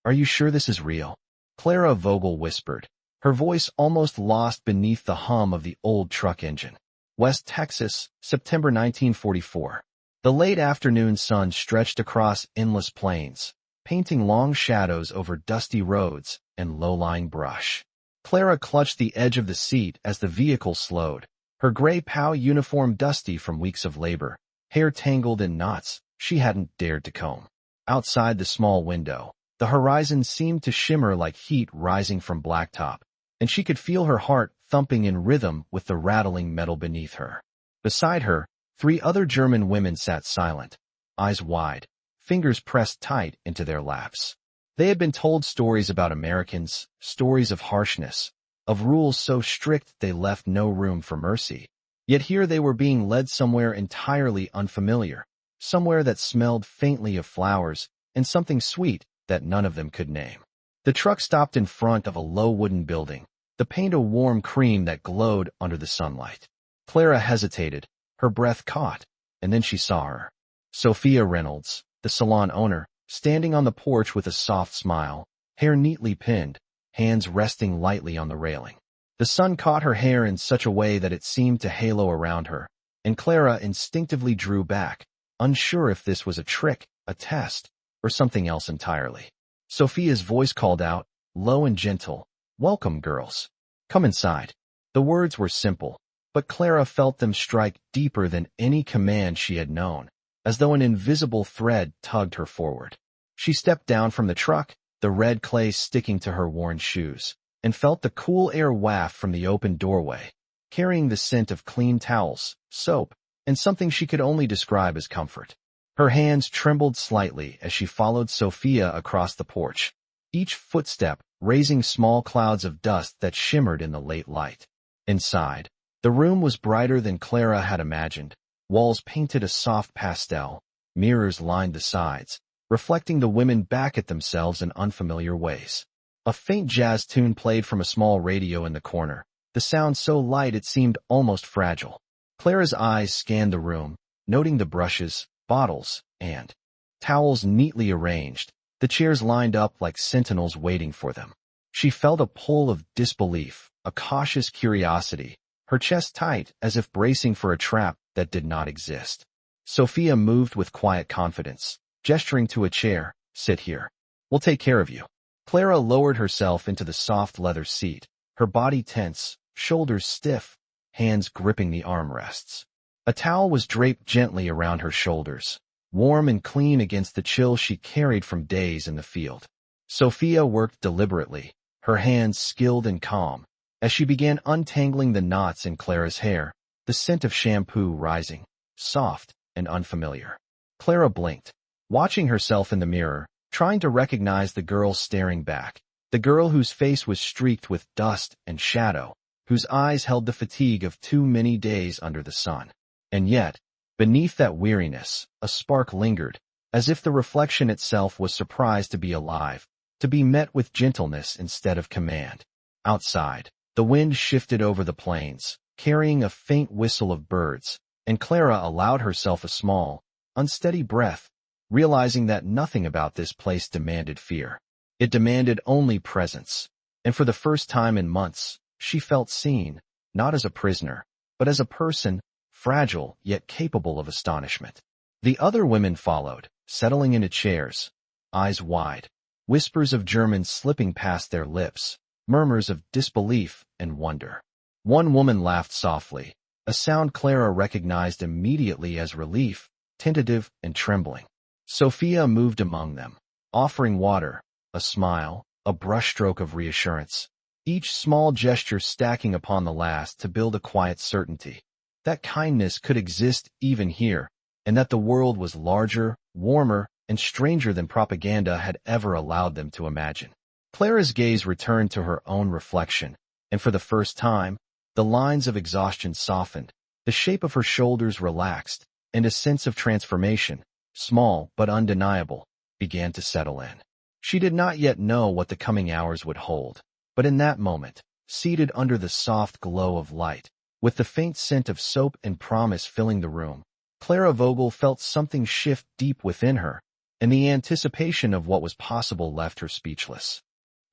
Are you sure this is real? Clara Vogel whispered, her voice almost lost beneath the hum of the old truck engine. West Texas, September 1944. The late afternoon sun stretched across endless plains, painting long shadows over dusty roads and low-lying brush. Clara clutched the edge of the seat as the vehicle slowed, her gray POW uniform dusty from weeks of labor, hair tangled in knots she hadn't dared to comb. Outside the small window, the horizon seemed to shimmer like heat rising from blacktop, and she could feel her heart thumping in rhythm with the rattling metal beneath her. Beside her, 3 other German women sat silent, eyes wide, fingers pressed tight into their laps. They had been told stories about Americans, stories of harshness, of rules so strict they left no room for mercy. Yet here they were being led somewhere entirely unfamiliar, somewhere that smelled faintly of flowers and something sweet that none of them could name. The truck stopped in front of a low wooden building, the paint a warm cream that glowed under the sunlight. Clara hesitated, her breath caught, and then she saw her. Sophia Reynolds, the salon owner, standing on the porch with a soft smile, hair neatly pinned, hands resting lightly on the railing. The sun caught her hair in such a way that it seemed to halo around her, and Clara instinctively drew back, unsure if this was a trick, a test, or something else entirely. Sophia's voice called out, low and gentle, "Welcome, girls. Come inside." The words were simple, but Clara felt them strike deeper than any command she had known, as though an invisible thread tugged her forward. She stepped down from the truck, the red clay sticking to her worn shoes, and felt the cool air waft from the open doorway, carrying the scent of clean towels, soap, and something she could only describe as comfort. Her hands trembled slightly as she followed Sophia across the porch, each footstep raising small clouds of dust that shimmered in the late light. Inside, the room was brighter than Clara had imagined. Walls painted a soft pastel, mirrors lined the sides, reflecting the women back at themselves in unfamiliar ways. A faint jazz tune played from a small radio in the corner, the sound so light it seemed almost fragile. Clara's eyes scanned the room, noting the brushes, bottles, and towels neatly arranged, the chairs lined up like sentinels waiting for them. She felt a pull of disbelief, a cautious curiosity, her chest tight as if bracing for a trap that did not exist. Sophia moved with quiet confidence, gesturing to a chair. "Sit here. We'll take care of you." Clara lowered herself into the soft leather seat, her body tense, shoulders stiff, hands gripping the armrests. A towel was draped gently around her shoulders, warm and clean against the chill she carried from days in the field. Sophia worked deliberately, her hands skilled and calm, as she began untangling the knots in Clara's hair, the scent of shampoo rising, soft and unfamiliar. Clara blinked, watching herself in the mirror, trying to recognize the girl staring back, the girl whose face was streaked with dust and shadow, whose eyes held the fatigue of too many days under the sun. And yet, beneath that weariness, a spark lingered, as if the reflection itself was surprised to be alive, to be met with gentleness instead of command. Outside, the wind shifted over the plains, carrying a faint whistle of birds, and Clara allowed herself a small, unsteady breath, realizing that nothing about this place demanded fear. It demanded only presence, and for the first time in months, she felt seen, not as a prisoner, but as a person, fragile yet capable of astonishment. The other women followed, settling into chairs, eyes wide, whispers of German slipping past their lips, murmurs of disbelief and wonder. One woman laughed softly, a sound Clara recognized immediately as relief, tentative and trembling. Sophia moved among them, offering water, a smile, a brushstroke of reassurance, each small gesture stacking upon the last to build a quiet certainty that kindness could exist even here, and that the world was larger, warmer, and stranger than propaganda had ever allowed them to imagine. Clara's gaze returned to her own reflection, and for the first time, the lines of exhaustion softened, the shape of her shoulders relaxed, and a sense of transformation, small but undeniable, began to settle in. She did not yet know what the coming hours would hold, but in that moment, seated under the soft glow of light, with the faint scent of soap and promise filling the room, Clara Vogel felt something shift deep within her, and the anticipation of what was possible left her speechless.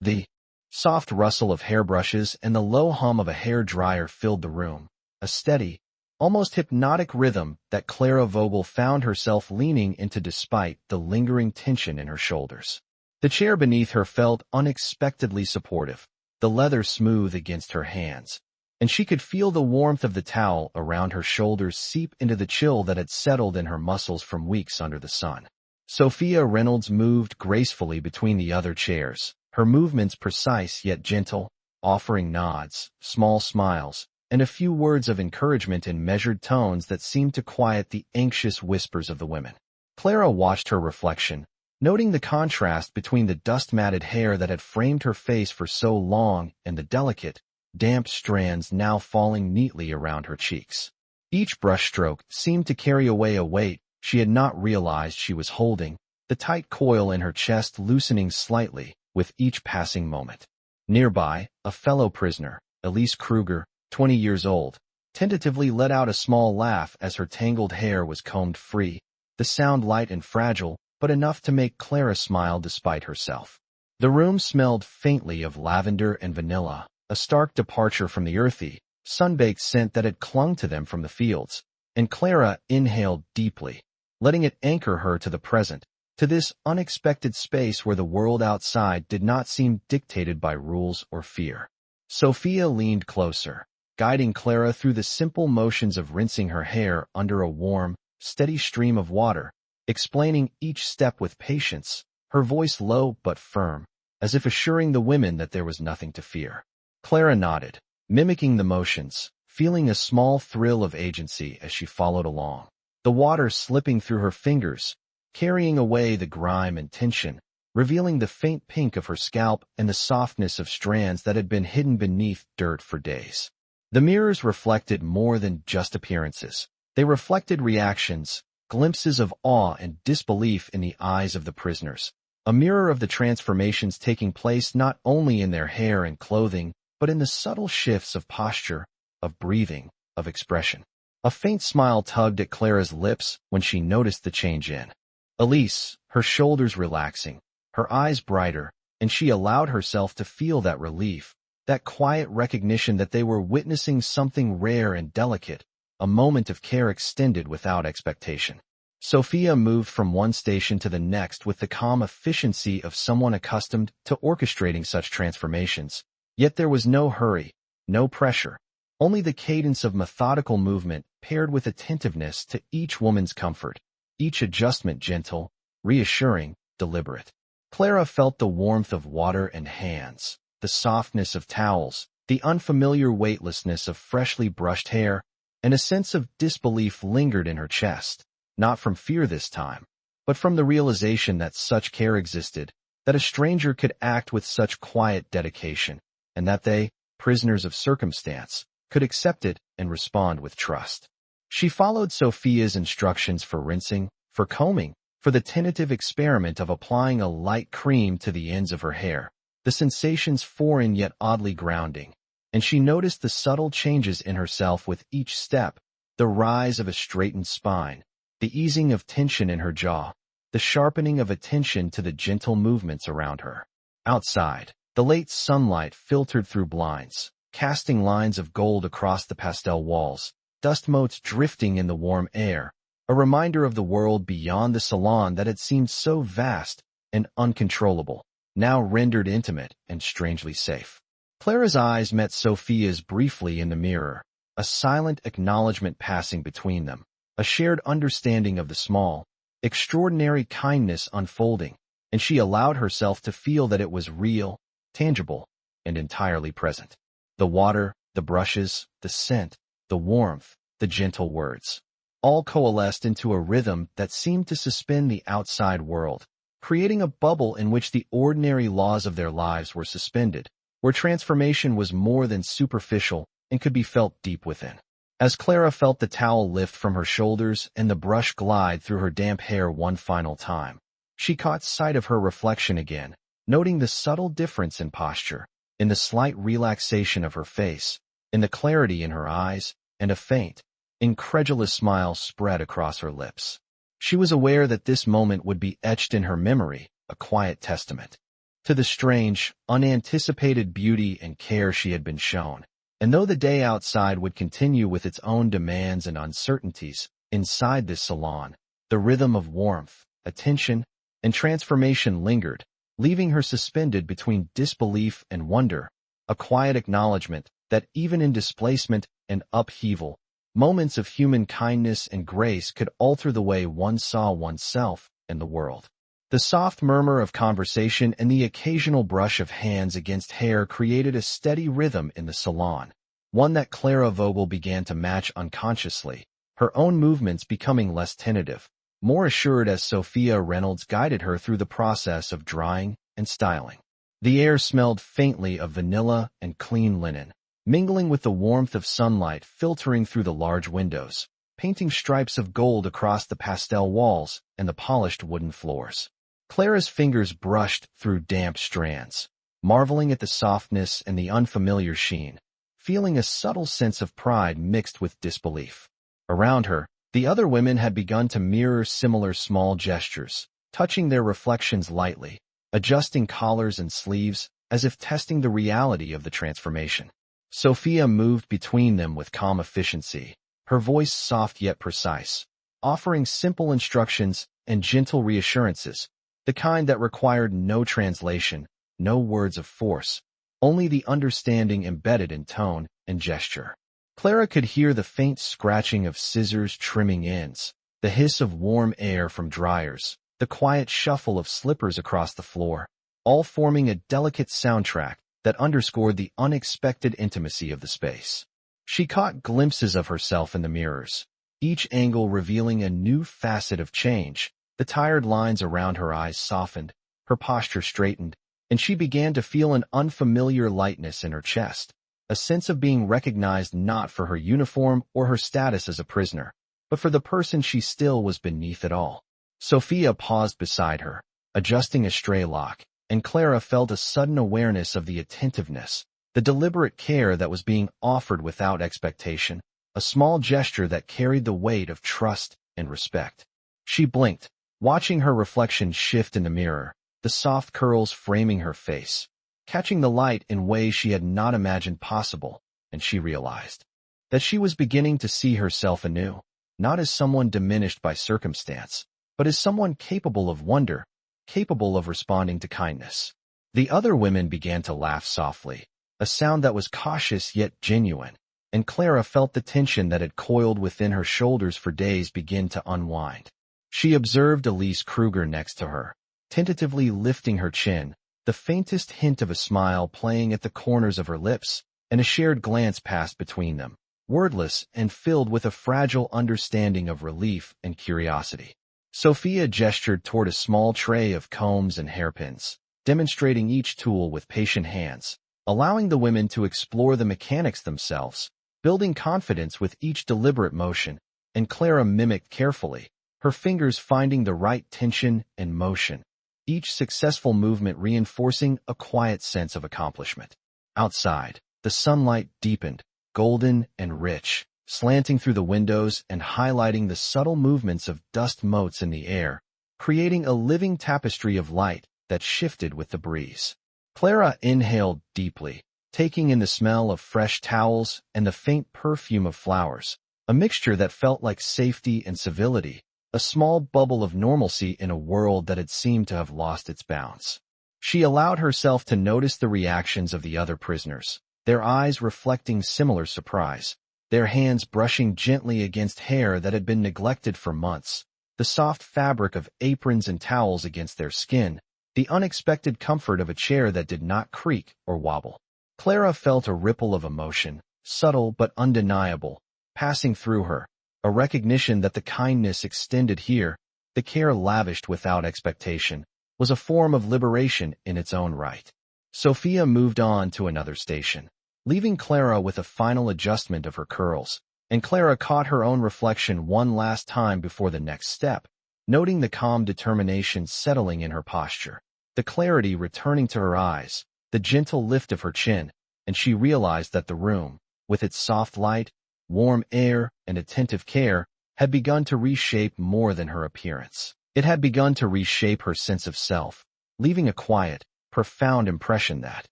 The soft rustle of hairbrushes and the low hum of a hair dryer filled the room, a steady, almost hypnotic rhythm that Clara Vogel found herself leaning into despite the lingering tension in her shoulders. The chair beneath her felt unexpectedly supportive, the leather smooth against her hands, and she could feel the warmth of the towel around her shoulders seep into the chill that had settled in her muscles from weeks under the sun. Sophia Reynolds moved gracefully between the other chairs, her movements precise yet gentle, offering nods, small smiles, and a few words of encouragement in measured tones that seemed to quiet the anxious whispers of the women. Clara watched her reflection, noting the contrast between the dust-matted hair that had framed her face for so long and the delicate, damp strands now falling neatly around her cheeks. Each brushstroke seemed to carry away a weight she had not realized she was holding, the tight coil in her chest loosening slightly with each passing moment. Nearby, a fellow prisoner, Elise Kruger, 20 years old, tentatively let out a small laugh as her tangled hair was combed free, the sound light and fragile, but enough to make Clara smile despite herself. The room smelled faintly of lavender and vanilla, a stark departure from the earthy, sun-baked scent that had clung to them from the fields, and Clara inhaled deeply, letting it anchor her to the present, to this unexpected space where the world outside did not seem dictated by rules or fear. Sophia leaned closer, guiding Clara through the simple motions of rinsing her hair under a warm, steady stream of water, explaining each step with patience, her voice low but firm, as if assuring the women that there was nothing to fear. Clara nodded, mimicking the motions, feeling a small thrill of agency as she followed along, the water slipping through her fingers, carrying away the grime and tension, revealing the faint pink of her scalp and the softness of strands that had been hidden beneath dirt for days. The mirrors reflected more than just appearances. They reflected reactions, glimpses of awe and disbelief in the eyes of the prisoners, a mirror of the transformations taking place not only in their hair and clothing, but in the subtle shifts of posture, of breathing, of expression. A faint smile tugged at Clara's lips when she noticed the change in Elise, her shoulders relaxing, her eyes brighter, and she allowed herself to feel that relief, that quiet recognition that they were witnessing something rare and delicate, a moment of care extended without expectation. Sophia moved from one station to the next with the calm efficiency of someone accustomed to orchestrating such transformations, yet there was no hurry, no pressure, only the cadence of methodical movement paired with attentiveness to each woman's comfort, each adjustment gentle, reassuring, deliberate. Clara felt the warmth of water and hands, the softness of towels, the unfamiliar weightlessness of freshly brushed hair, and a sense of disbelief lingered in her chest, not from fear this time, but from the realization that such care existed, that a stranger could act with such quiet dedication, and that they, prisoners of circumstance, could accept it and respond with trust. She followed Sophia's instructions for rinsing, for combing, for the tentative experiment of applying a light cream to the ends of her hair, the sensations foreign yet oddly grounding, and she noticed the subtle changes in herself with each step, the rise of a straightened spine, the easing of tension in her jaw, the sharpening of attention to the gentle movements around her. Outside, the late sunlight filtered through blinds, casting lines of gold across the pastel walls, dust motes drifting in the warm air, a reminder of the world beyond the salon that had seemed so vast and uncontrollable, now rendered intimate and strangely safe. Clara's eyes met Sophia's briefly in the mirror, a silent acknowledgement passing between them, a shared understanding of the small, extraordinary kindness unfolding, and she allowed herself to feel that it was real, tangible, and entirely present. The water, the brushes, the scent, the warmth, the gentle words, all coalesced into a rhythm that seemed to suspend the outside world, creating a bubble in which the ordinary laws of their lives were suspended, where transformation was more than superficial and could be felt deep within. As Clara felt the towel lift from her shoulders and the brush glide through her damp hair one final time, she caught sight of her reflection again, noting the subtle difference in posture, in the slight relaxation of her face, in the clarity in her eyes, and a faint, incredulous smile spread across her lips. She was aware that this moment would be etched in her memory, a quiet testament to the strange, unanticipated beauty and care she had been shown. And though the day outside would continue with its own demands and uncertainties, inside this salon, the rhythm of warmth, attention, and transformation lingered, leaving her suspended between disbelief and wonder, a quiet acknowledgement that even in displacement and upheaval, moments of human kindness and grace could alter the way one saw oneself and the world. The soft murmur of conversation and the occasional brush of hands against hair created a steady rhythm in the salon, one that Clara Vogel began to match unconsciously, her own movements becoming less tentative, more assured as Sophia Reynolds guided her through the process of drying and styling. The air smelled faintly of vanilla and clean linen, mingling with the warmth of sunlight filtering through the large windows, painting stripes of gold across the pastel walls and the polished wooden floors. Clara's fingers brushed through damp strands, marveling at the softness and the unfamiliar sheen, feeling a subtle sense of pride mixed with disbelief. Around her, the other women had begun to mirror similar small gestures, touching their reflections lightly, adjusting collars and sleeves, as if testing the reality of the transformation. Sophia moved between them with calm efficiency, her voice soft yet precise, offering simple instructions and gentle reassurances, the kind that required no translation, no words of force, only the understanding embedded in tone and gesture. Clara could hear the faint scratching of scissors trimming ends, the hiss of warm air from dryers, the quiet shuffle of slippers across the floor, all forming a delicate soundtrack that underscored the unexpected intimacy of the space. She caught glimpses of herself in the mirrors, each angle revealing a new facet of change. The tired lines around her eyes softened, her posture straightened, and she began to feel an unfamiliar lightness in her chest, a sense of being recognized not for her uniform or her status as a prisoner, but for the person she still was beneath it all. Sophia paused beside her, adjusting a stray lock, and Clara felt a sudden awareness of the attentiveness, the deliberate care that was being offered without expectation, a small gesture that carried the weight of trust and respect. She blinked, watching her reflection shift in the mirror, the soft curls framing her face, catching the light in ways she had not imagined possible, and she realized that she was beginning to see herself anew, not as someone diminished by circumstance, but as someone capable of wonder, capable of responding to kindness. The other women began to laugh softly, a sound that was cautious yet genuine, and Clara felt the tension that had coiled within her shoulders for days begin to unwind. She observed Elise Kruger next to her, tentatively lifting her chin, the faintest hint of a smile playing at the corners of her lips, and a shared glance passed between them, wordless and filled with a fragile understanding of relief and curiosity. Sophia gestured toward a small tray of combs and hairpins, demonstrating each tool with patient hands, allowing the women to explore the mechanics themselves, building confidence with each deliberate motion, and Clara mimicked carefully, her fingers finding the right tension and motion, each successful movement reinforcing a quiet sense of accomplishment. Outside, the sunlight deepened, golden and rich, slanting through the windows and highlighting the subtle movements of dust motes in the air, creating a living tapestry of light that shifted with the breeze. Clara inhaled deeply, taking in the smell of fresh towels and the faint perfume of flowers, a mixture that felt like safety and civility, a small bubble of normalcy in a world that had seemed to have lost its bounds. She allowed herself to notice the reactions of the other prisoners, their eyes reflecting similar surprise, their hands brushing gently against hair that had been neglected for months, the soft fabric of aprons and towels against their skin, the unexpected comfort of a chair that did not creak or wobble. Clara felt a ripple of emotion, subtle but undeniable, passing through her, a recognition that the kindness extended here, the care lavished without expectation, was a form of liberation in its own right. Sophia moved on to another station, leaving Clara with a final adjustment of her curls, and Clara caught her own reflection one last time before the next step, noting the calm determination settling in her posture, the clarity returning to her eyes, the gentle lift of her chin, and she realized that the room, with its soft light, warm air, and attentive care, had begun to reshape more than her appearance. It had begun to reshape her sense of self, leaving a quiet, profound impression that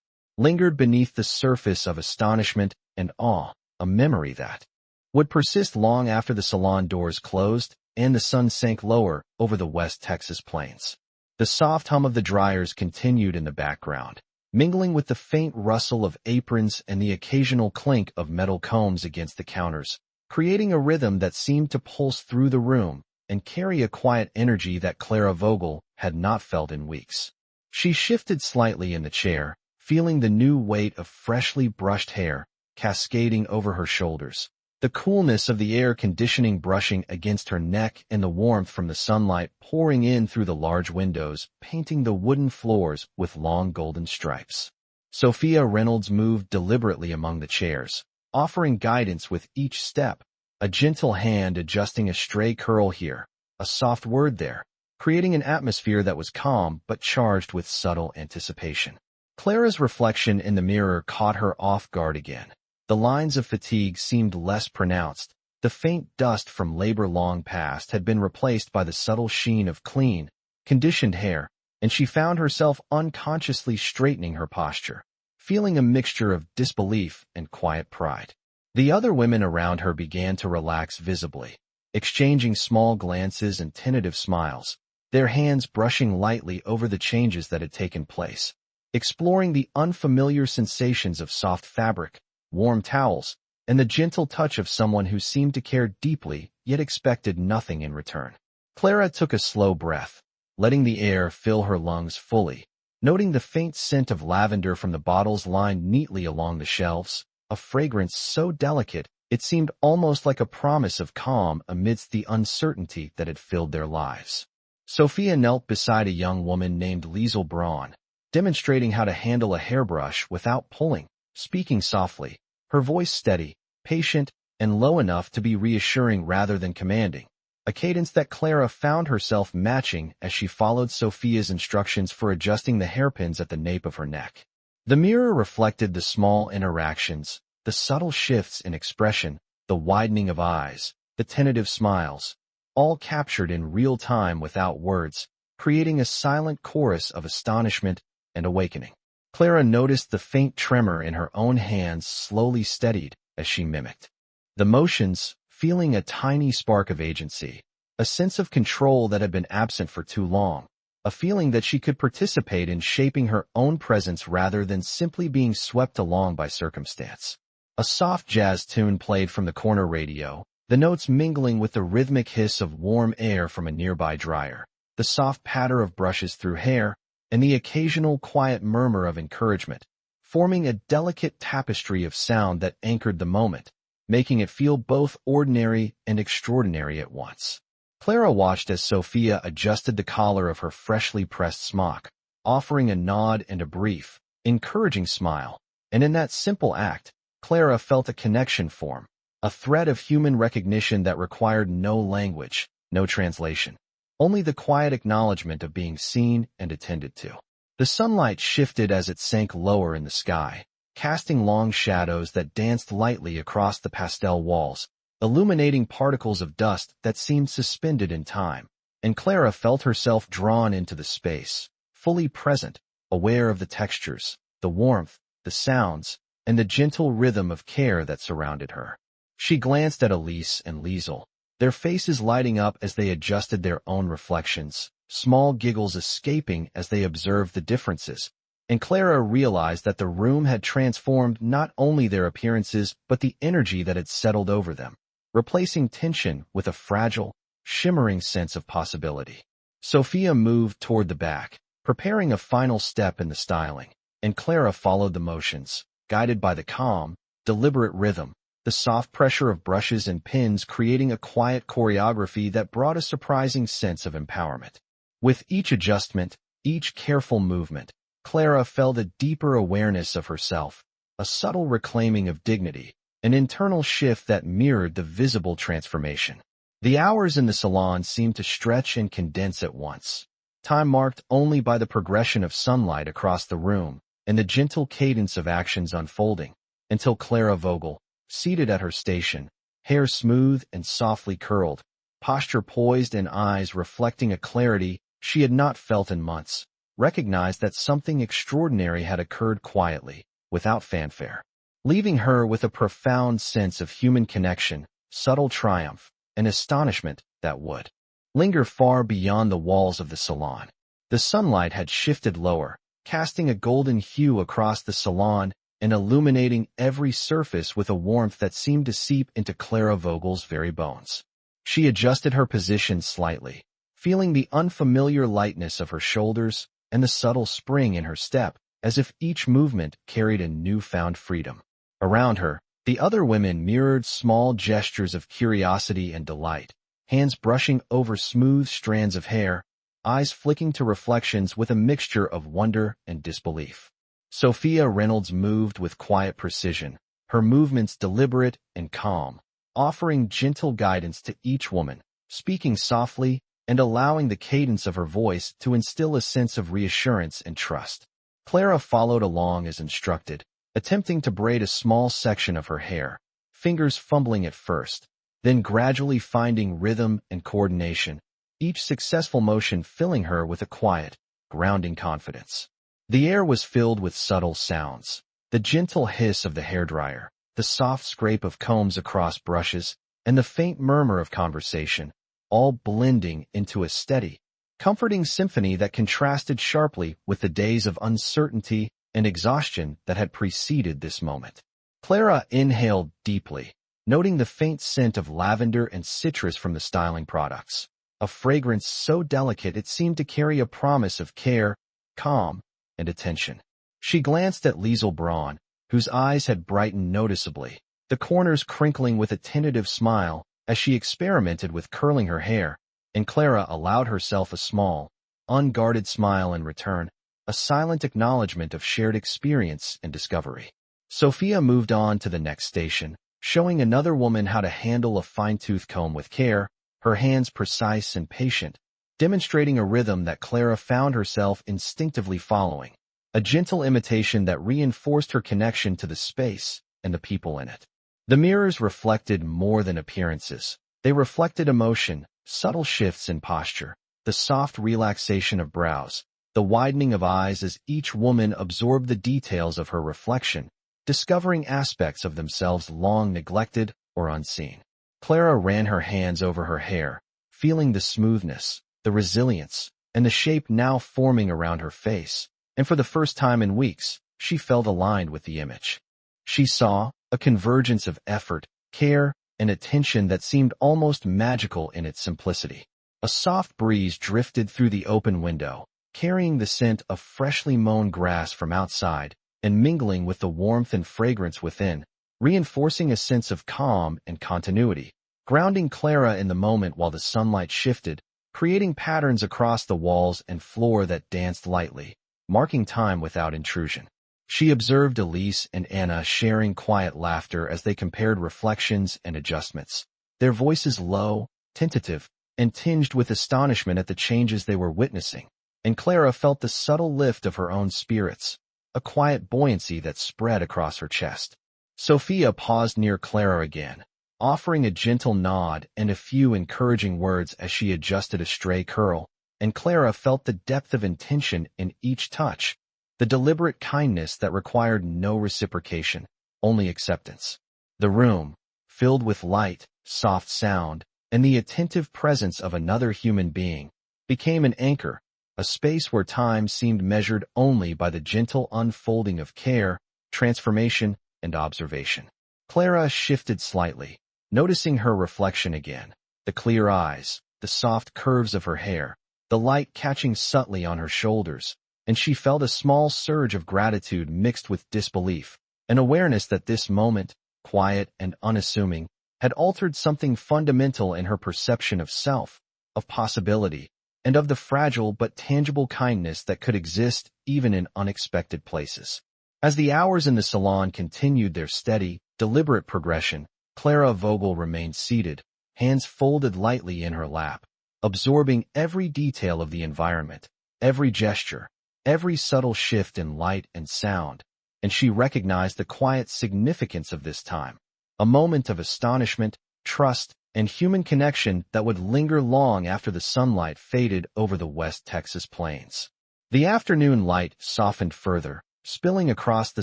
lingered beneath the surface of astonishment and awe, a memory that would persist long after the salon doors closed and the sun sank lower over the West Texas plains. The soft hum of the dryers continued in the background, mingling with the faint rustle of aprons and the occasional clink of metal combs against the counters, creating a rhythm that seemed to pulse through the room and carry a quiet energy that Clara Vogel had not felt in weeks. She shifted slightly in the chair, feeling the new weight of freshly brushed hair cascading over her shoulders, the coolness of the air conditioning brushing against her neck and the warmth from the sunlight pouring in through the large windows, painting the wooden floors with long golden stripes. Sophia Reynolds moved deliberately among the chairs, offering guidance with each step, a gentle hand adjusting a stray curl here, a soft word there, creating an atmosphere that was calm but charged with subtle anticipation. Clara's reflection in the mirror caught her off guard again. The lines of fatigue seemed less pronounced. The faint dust from labor long past had been replaced by the subtle sheen of clean, conditioned hair, and she found herself unconsciously straightening her posture, feeling a mixture of disbelief and quiet pride. The other women around her began to relax visibly, exchanging small glances and tentative smiles, their hands brushing lightly over the changes that had taken place, exploring the unfamiliar sensations of soft fabric, warm towels, and the gentle touch of someone who seemed to care deeply yet expected nothing in return. Clara took a slow breath, letting the air fill her lungs fully, noting the faint scent of lavender from the bottles lined neatly along the shelves, a fragrance so delicate it seemed almost like a promise of calm amidst the uncertainty that had filled their lives. Sophia knelt beside a young woman named Liesl Braun, demonstrating how to handle a hairbrush without pulling, speaking softly, her voice steady, patient, and low enough to be reassuring rather than commanding, a cadence that Clara found herself matching as she followed Sophia's instructions for adjusting the hairpins at the nape of her neck. The mirror reflected the small interactions, the subtle shifts in expression, the widening of eyes, the tentative smiles, all captured in real time without words, creating a silent chorus of astonishment and awakening. Clara noticed the faint tremor in her own hands slowly steadied as she mimicked the motions, feeling a tiny spark of agency, a sense of control that had been absent for too long, a feeling that she could participate in shaping her own presence rather than simply being swept along by circumstance. A soft jazz tune played from the corner radio, the notes mingling with the rhythmic hiss of warm air from a nearby dryer, the soft patter of brushes through hair, and the occasional quiet murmur of encouragement, forming a delicate tapestry of sound that anchored the moment, making it feel both ordinary and extraordinary at once. Clara watched as Sophia adjusted the collar of her freshly pressed smock, offering a nod and a brief, encouraging smile, and in that simple act, Clara felt a connection form, a thread of human recognition that required no language, no translation. Only the quiet acknowledgement of being seen and attended to. The sunlight shifted as it sank lower in the sky, casting long shadows that danced lightly across the pastel walls, illuminating particles of dust that seemed suspended in time, and Clara felt herself drawn into the space, fully present, aware of the textures, the warmth, the sounds, and the gentle rhythm of care that surrounded her. She glanced at Elise and Liesl, their faces lighting up as they adjusted their own reflections, small giggles escaping as they observed the differences, and Clara realized that the room had transformed not only their appearances but the energy that had settled over them, replacing tension with a fragile, shimmering sense of possibility. Sophia moved toward the back, preparing a final step in the styling, and Clara followed the motions, guided by the calm, deliberate rhythm, the soft pressure of brushes and pins creating a quiet choreography that brought a surprising sense of empowerment. With each adjustment, each careful movement, Clara felt a deeper awareness of herself, a subtle reclaiming of dignity, an internal shift that mirrored the visible transformation. The hours in the salon seemed to stretch and condense at once, time marked only by the progression of sunlight across the room and the gentle cadence of actions unfolding, until Clara Vogel, seated at her station, hair smooth and softly curled, posture poised and eyes reflecting a clarity she had not felt in months, recognized that something extraordinary had occurred quietly, without fanfare, leaving her with a profound sense of human connection, subtle triumph, and astonishment that would linger far beyond the walls of the salon. The sunlight had shifted lower, casting a golden hue across the salon and illuminating every surface with a warmth that seemed to seep into Clara Vogel's very bones. She adjusted her position slightly, feeling the unfamiliar lightness of her shoulders and the subtle spring in her step, as if each movement carried a newfound freedom. Around her, the other women mirrored small gestures of curiosity and delight, hands brushing over smooth strands of hair, eyes flicking to reflections with a mixture of wonder and disbelief. Sophia Reynolds moved with quiet precision, her movements deliberate and calm, offering gentle guidance to each woman, speaking softly and allowing the cadence of her voice to instill a sense of reassurance and trust. Clara followed along as instructed, attempting to braid a small section of her hair, fingers fumbling at first, then gradually finding rhythm and coordination, each successful motion filling her with a quiet, grounding confidence. The air was filled with subtle sounds, the gentle hiss of the hairdryer, the soft scrape of combs across brushes, and the faint murmur of conversation, all blending into a steady, comforting symphony that contrasted sharply with the days of uncertainty and exhaustion that had preceded this moment. Clara inhaled deeply, noting the faint scent of lavender and citrus from the styling products, a fragrance so delicate it seemed to carry a promise of care, calm, and attention. She glanced at Liesl Braun, whose eyes had brightened noticeably, the corners crinkling with a tentative smile as she experimented with curling her hair, and Clara allowed herself a small, unguarded smile in return, a silent acknowledgement of shared experience and discovery. Sophia moved on to the next station, showing another woman how to handle a fine-tooth comb with care, her hands precise and patient, demonstrating a rhythm that Clara found herself instinctively following, a gentle imitation that reinforced her connection to the space and the people in it. The mirrors reflected more than appearances. They reflected emotion, subtle shifts in posture, the soft relaxation of brows, the widening of eyes as each woman absorbed the details of her reflection, discovering aspects of themselves long neglected or unseen. Clara ran her hands over her hair, feeling the smoothness, the resilience, and the shape now forming around her face, and for the first time in weeks, she felt aligned with the image. She saw a convergence of effort, care, and attention that seemed almost magical in its simplicity. A soft breeze drifted through the open window, carrying the scent of freshly mown grass from outside and mingling with the warmth and fragrance within, reinforcing a sense of calm and continuity, grounding Clara in the moment while the sunlight shifted, creating patterns across the walls and floor that danced lightly, marking time without intrusion. She observed Elise and Anna sharing quiet laughter as they compared reflections and adjustments, their voices low, tentative, and tinged with astonishment at the changes they were witnessing, and Clara felt the subtle lift of her own spirits, a quiet buoyancy that spread across her chest. Sophia paused near Clara again, offering a gentle nod and a few encouraging words as she adjusted a stray curl, and Clara felt the depth of intention in each touch, the deliberate kindness that required no reciprocation, only acceptance. The room, filled with light, soft sound, and the attentive presence of another human being, became an anchor, a space where time seemed measured only by the gentle unfolding of care, transformation, and observation. Clara shifted slightly, noticing her reflection again, the clear eyes, the soft curves of her hair, the light catching subtly on her shoulders, and she felt a small surge of gratitude mixed with disbelief, an awareness that this moment, quiet and unassuming, had altered something fundamental in her perception of self, of possibility, and of the fragile but tangible kindness that could exist even in unexpected places. As the hours in the salon continued their steady, deliberate progression, Clara Vogel remained seated, hands folded lightly in her lap, absorbing every detail of the environment, every gesture, every subtle shift in light and sound, and she recognized the quiet significance of this time, a moment of astonishment, trust, and human connection that would linger long after the sunlight faded over the West Texas plains. The afternoon light softened further, spilling across the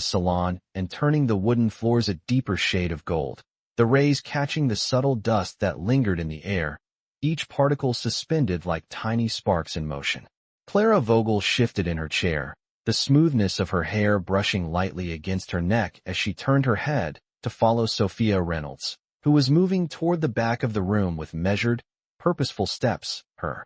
salon and turning the wooden floors a deeper shade of gold, the rays catching the subtle dust that lingered in the air, each particle suspended like tiny sparks in motion. Clara Vogel shifted in her chair, the smoothness of her hair brushing lightly against her neck as she turned her head to follow Sophia Reynolds, who was moving toward the back of the room with measured, purposeful steps, her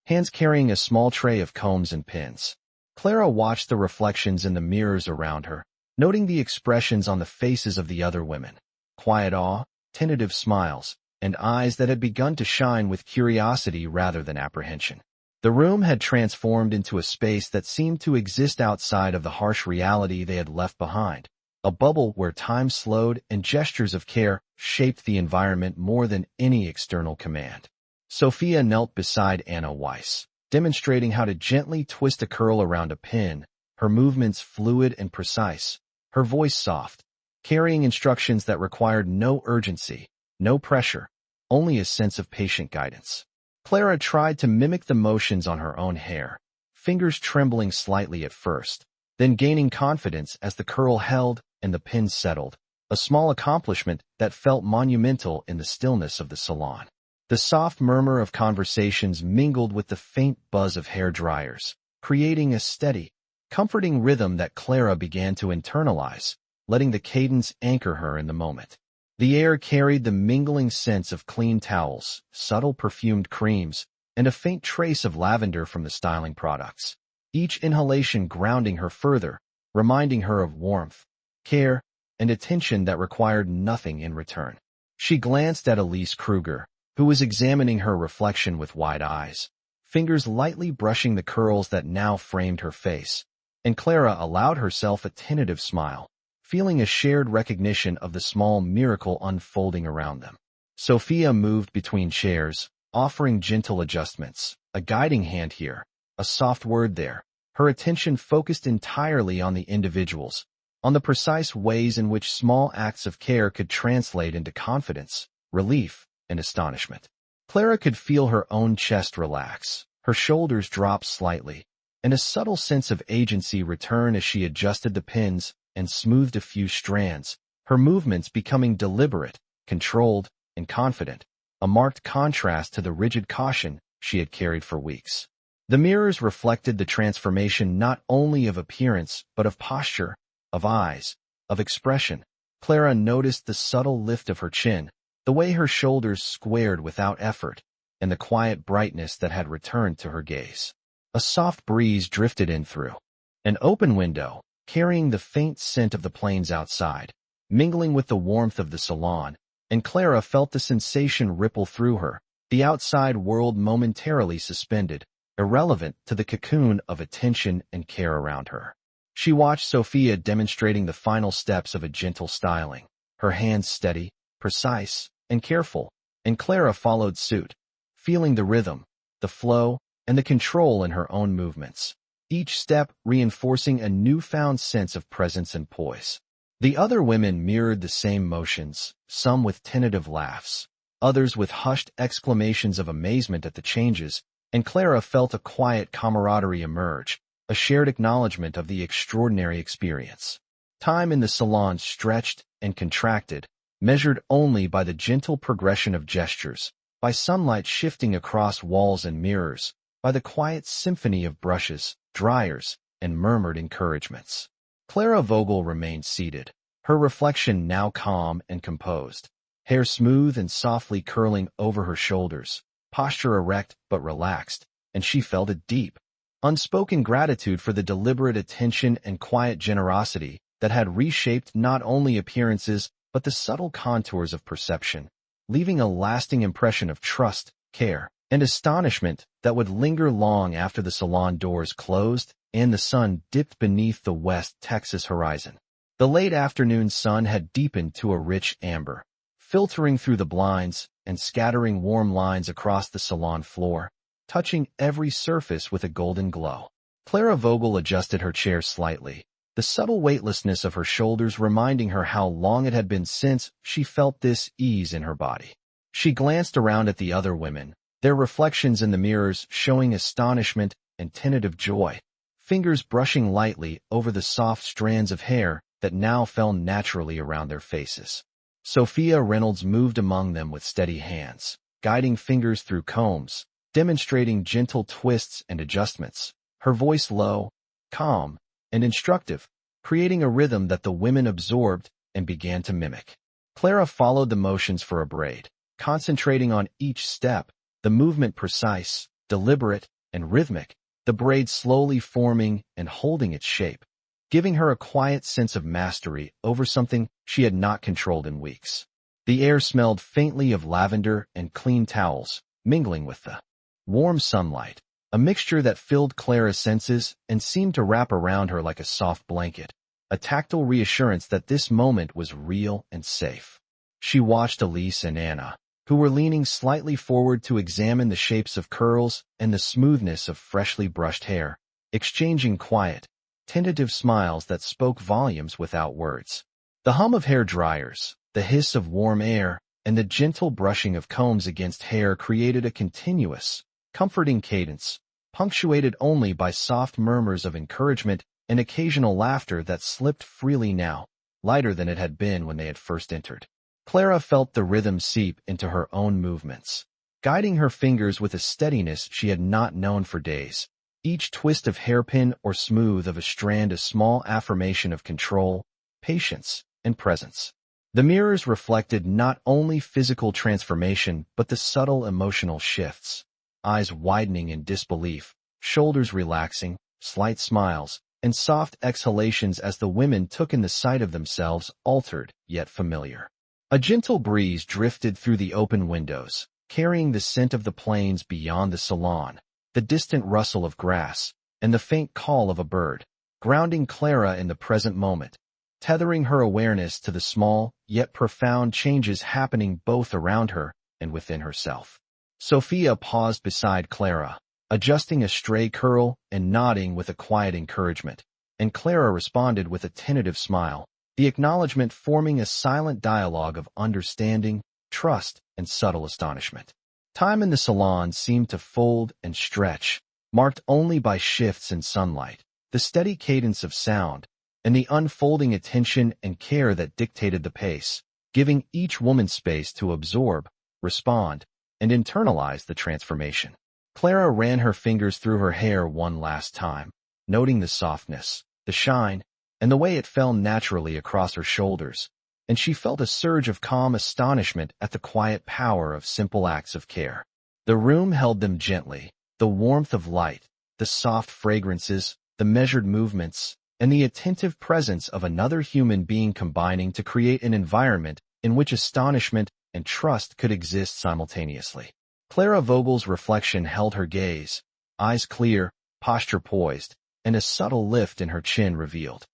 hands carrying a small tray of combs and pins. Clara watched the reflections in the mirrors around her, noting the expressions on the faces of the other women, quiet awe, tentative smiles, and eyes that had begun to shine with curiosity rather than apprehension. The room had transformed into a space that seemed to exist outside of the harsh reality they had left behind, a bubble where time slowed and gestures of care shaped the environment more than any external command. Sophia knelt beside Anna Weiss, demonstrating how to gently twist a curl around a pin, her movements fluid and precise, her voice soft, carrying instructions that required no urgency, no pressure, only a sense of patient guidance. Clara tried to mimic the motions on her own hair, fingers trembling slightly at first, then gaining confidence as the curl held and the pins settled, a small accomplishment that felt monumental in the stillness of the salon. The soft murmur of conversations mingled with the faint buzz of hair dryers, creating a steady, comforting rhythm that Clara began to internalize, letting the cadence anchor her in the moment. The air carried the mingling scents of clean towels, subtle perfumed creams, and a faint trace of lavender from the styling products, each inhalation grounding her further, reminding her of warmth, care, and attention that required nothing in return. She glanced at Elise Kruger, who was examining her reflection with wide eyes, fingers lightly brushing the curls that now framed her face, and Clara allowed herself a tentative smile, feeling a shared recognition of the small miracle unfolding around them. Sophia moved between chairs, offering gentle adjustments, a guiding hand here, a soft word there, her attention focused entirely on the individuals, on the precise ways in which small acts of care could translate into confidence, relief, and astonishment. Clara could feel her own chest relax, her shoulders drop slightly, and a subtle sense of agency return as she adjusted the pins and smoothed a few strands, her movements becoming deliberate, controlled, and confident, a marked contrast to the rigid caution she had carried for weeks. The mirrors reflected the transformation not only of appearance but of posture, of eyes, of expression. Clara noticed the subtle lift of her chin, the way her shoulders squared without effort, and the quiet brightness that had returned to her gaze. A soft breeze drifted in through an open window, carrying the faint scent of the plains outside, mingling with the warmth of the salon, and Clara felt the sensation ripple through her, the outside world momentarily suspended, irrelevant to the cocoon of attention and care around her. She watched Sophia demonstrating the final steps of a gentle styling, her hands steady, precise, and careful, and Clara followed suit, feeling the rhythm, the flow, and the control in her own movements, each step reinforcing a newfound sense of presence and poise. The other women mirrored the same motions, some with tentative laughs, others with hushed exclamations of amazement at the changes, and Clara felt a quiet camaraderie emerge, a shared acknowledgement of the extraordinary experience. Time in the salon stretched and contracted, measured only by the gentle progression of gestures, by sunlight shifting across walls and mirrors, by the quiet symphony of brushes, dryers, and murmured encouragements. Clara Vogel remained seated, her reflection now calm and composed, hair smooth and softly curling over her shoulders, posture erect but relaxed, and she felt a deep, unspoken gratitude for the deliberate attention and quiet generosity that had reshaped not only appearances but the subtle contours of perception, leaving a lasting impression of trust, care, and astonishment that would linger long after the salon doors closed and the sun dipped beneath the West Texas horizon. The late afternoon sun had deepened to a rich amber, filtering through the blinds and scattering warm lines across the salon floor, touching every surface with a golden glow. Clara Vogel adjusted her chair slightly, the subtle weightlessness of her shoulders reminding her how long it had been since she felt this ease in her body. She glanced around at the other women, their reflections in the mirrors showing astonishment and tentative joy, fingers brushing lightly over the soft strands of hair that now fell naturally around their faces. Sophia Reynolds moved among them with steady hands, guiding fingers through combs, demonstrating gentle twists and adjustments, her voice low, calm, and instructive, creating a rhythm that the women absorbed and began to mimic. Clara followed the motions for a braid, concentrating on each step, the movement precise, deliberate, and rhythmic, the braid slowly forming and holding its shape, giving her a quiet sense of mastery over something she had not controlled in weeks. The air smelled faintly of lavender and clean towels, mingling with the warm sunlight, a mixture that filled Clara's senses and seemed to wrap around her like a soft blanket, a tactile reassurance that this moment was real and safe. She watched Elise and Anna, who were leaning slightly forward to examine the shapes of curls and the smoothness of freshly brushed hair, exchanging quiet, tentative smiles that spoke volumes without words. The hum of hair dryers, the hiss of warm air, and the gentle brushing of combs against hair created a continuous, comforting cadence, punctuated only by soft murmurs of encouragement and occasional laughter that slipped freely now, lighter than it had been when they had first entered. Clara felt the rhythm seep into her own movements, guiding her fingers with a steadiness she had not known for days, each twist of hairpin or smooth of a strand a small affirmation of control, patience, and presence. The mirrors reflected not only physical transformation but the subtle emotional shifts, eyes widening in disbelief, shoulders relaxing, slight smiles, and soft exhalations as the women took in the sight of themselves altered yet familiar. A gentle breeze drifted through the open windows, carrying the scent of the plains beyond the salon, the distant rustle of grass, and the faint call of a bird, grounding Clara in the present moment, tethering her awareness to the small yet profound changes happening both around her and within herself. Sophia paused beside Clara, adjusting a stray curl and nodding with a quiet encouragement, and Clara responded with a tentative smile, the acknowledgement forming a silent dialogue of understanding, trust, and subtle astonishment. Time in the salon seemed to fold and stretch, marked only by shifts in sunlight, the steady cadence of sound, and the unfolding attention and care that dictated the pace, giving each woman space to absorb, respond, and internalize the transformation. Clara ran her fingers through her hair one last time, noting the softness, the shine, and the way it fell naturally across her shoulders, and she felt a surge of calm astonishment at the quiet power of simple acts of care. The room held them gently, the warmth of light, the soft fragrances, the measured movements, and the attentive presence of another human being combining to create an environment in which astonishment and trust could exist simultaneously. Clara Vogel's reflection held her gaze, eyes clear, posture poised, and a subtle lift in her chin revealed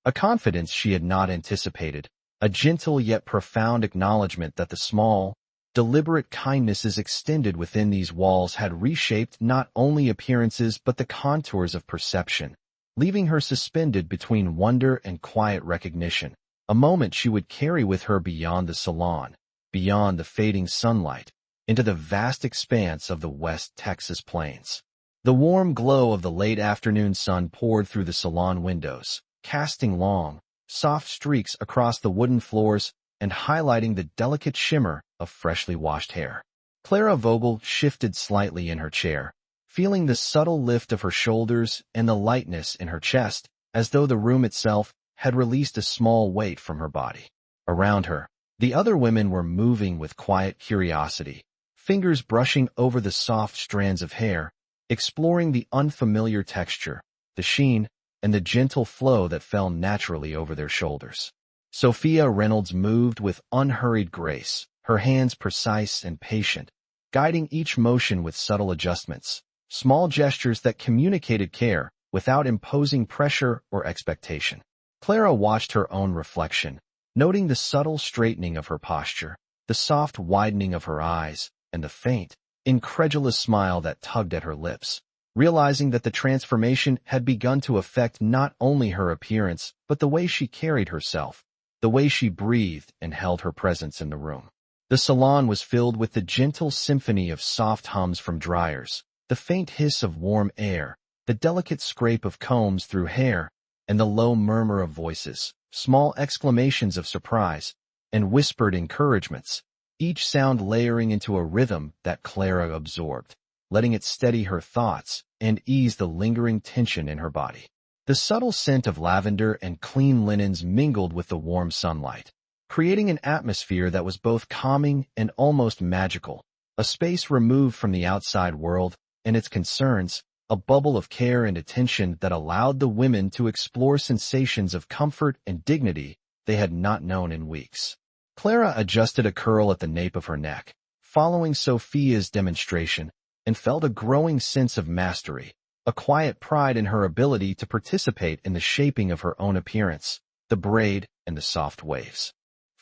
a confidence she had not anticipated, a gentle yet profound acknowledgement that the small, deliberate kindnesses extended within these walls had reshaped not only appearances but the contours of perception, leaving her suspended between wonder and quiet recognition, a moment she would carry with her beyond the salon, beyond the fading sunlight, into the vast expanse of the West Texas plains. The warm glow of the late afternoon sun poured through the salon windows, casting long, soft streaks across the wooden floors and highlighting the delicate shimmer of freshly washed hair. Clara Vogel shifted slightly in her chair, feeling the subtle lift of her shoulders and the lightness in her chest, as though the room itself had released a small weight from her body. Around her, the other women were moving with quiet curiosity, fingers brushing over the soft strands of hair, exploring the unfamiliar texture, the sheen, and the gentle flow that fell naturally over their shoulders. Sophia Reynolds moved with unhurried grace, her hands precise and patient, guiding each motion with subtle adjustments, small gestures that communicated care without imposing pressure or expectation. Clara watched her own reflection, noting the subtle straightening of her posture, the soft widening of her eyes, and the faint, incredulous smile that tugged at her lips, realizing that the transformation had begun to affect not only her appearance but the way she carried herself, the way she breathed and held her presence in the room. The salon was filled with the gentle symphony of soft hums from dryers, the faint hiss of warm air, the delicate scrape of combs through hair, and the low murmur of voices, small exclamations of surprise, and whispered encouragements, each sound layering into a rhythm that Clara absorbed, letting it steady her thoughts and ease the lingering tension in her body. The subtle scent of lavender and clean linens mingled with the warm sunlight, creating an atmosphere that was both calming and almost magical, a space removed from the outside world and its concerns, a bubble of care and attention that allowed the women to explore sensations of comfort and dignity they had not known in weeks. Clara adjusted a curl at the nape of her neck, following Sophia's demonstration, and felt a growing sense of mastery, a quiet pride in her ability to participate in the shaping of her own appearance, the braid and the soft waves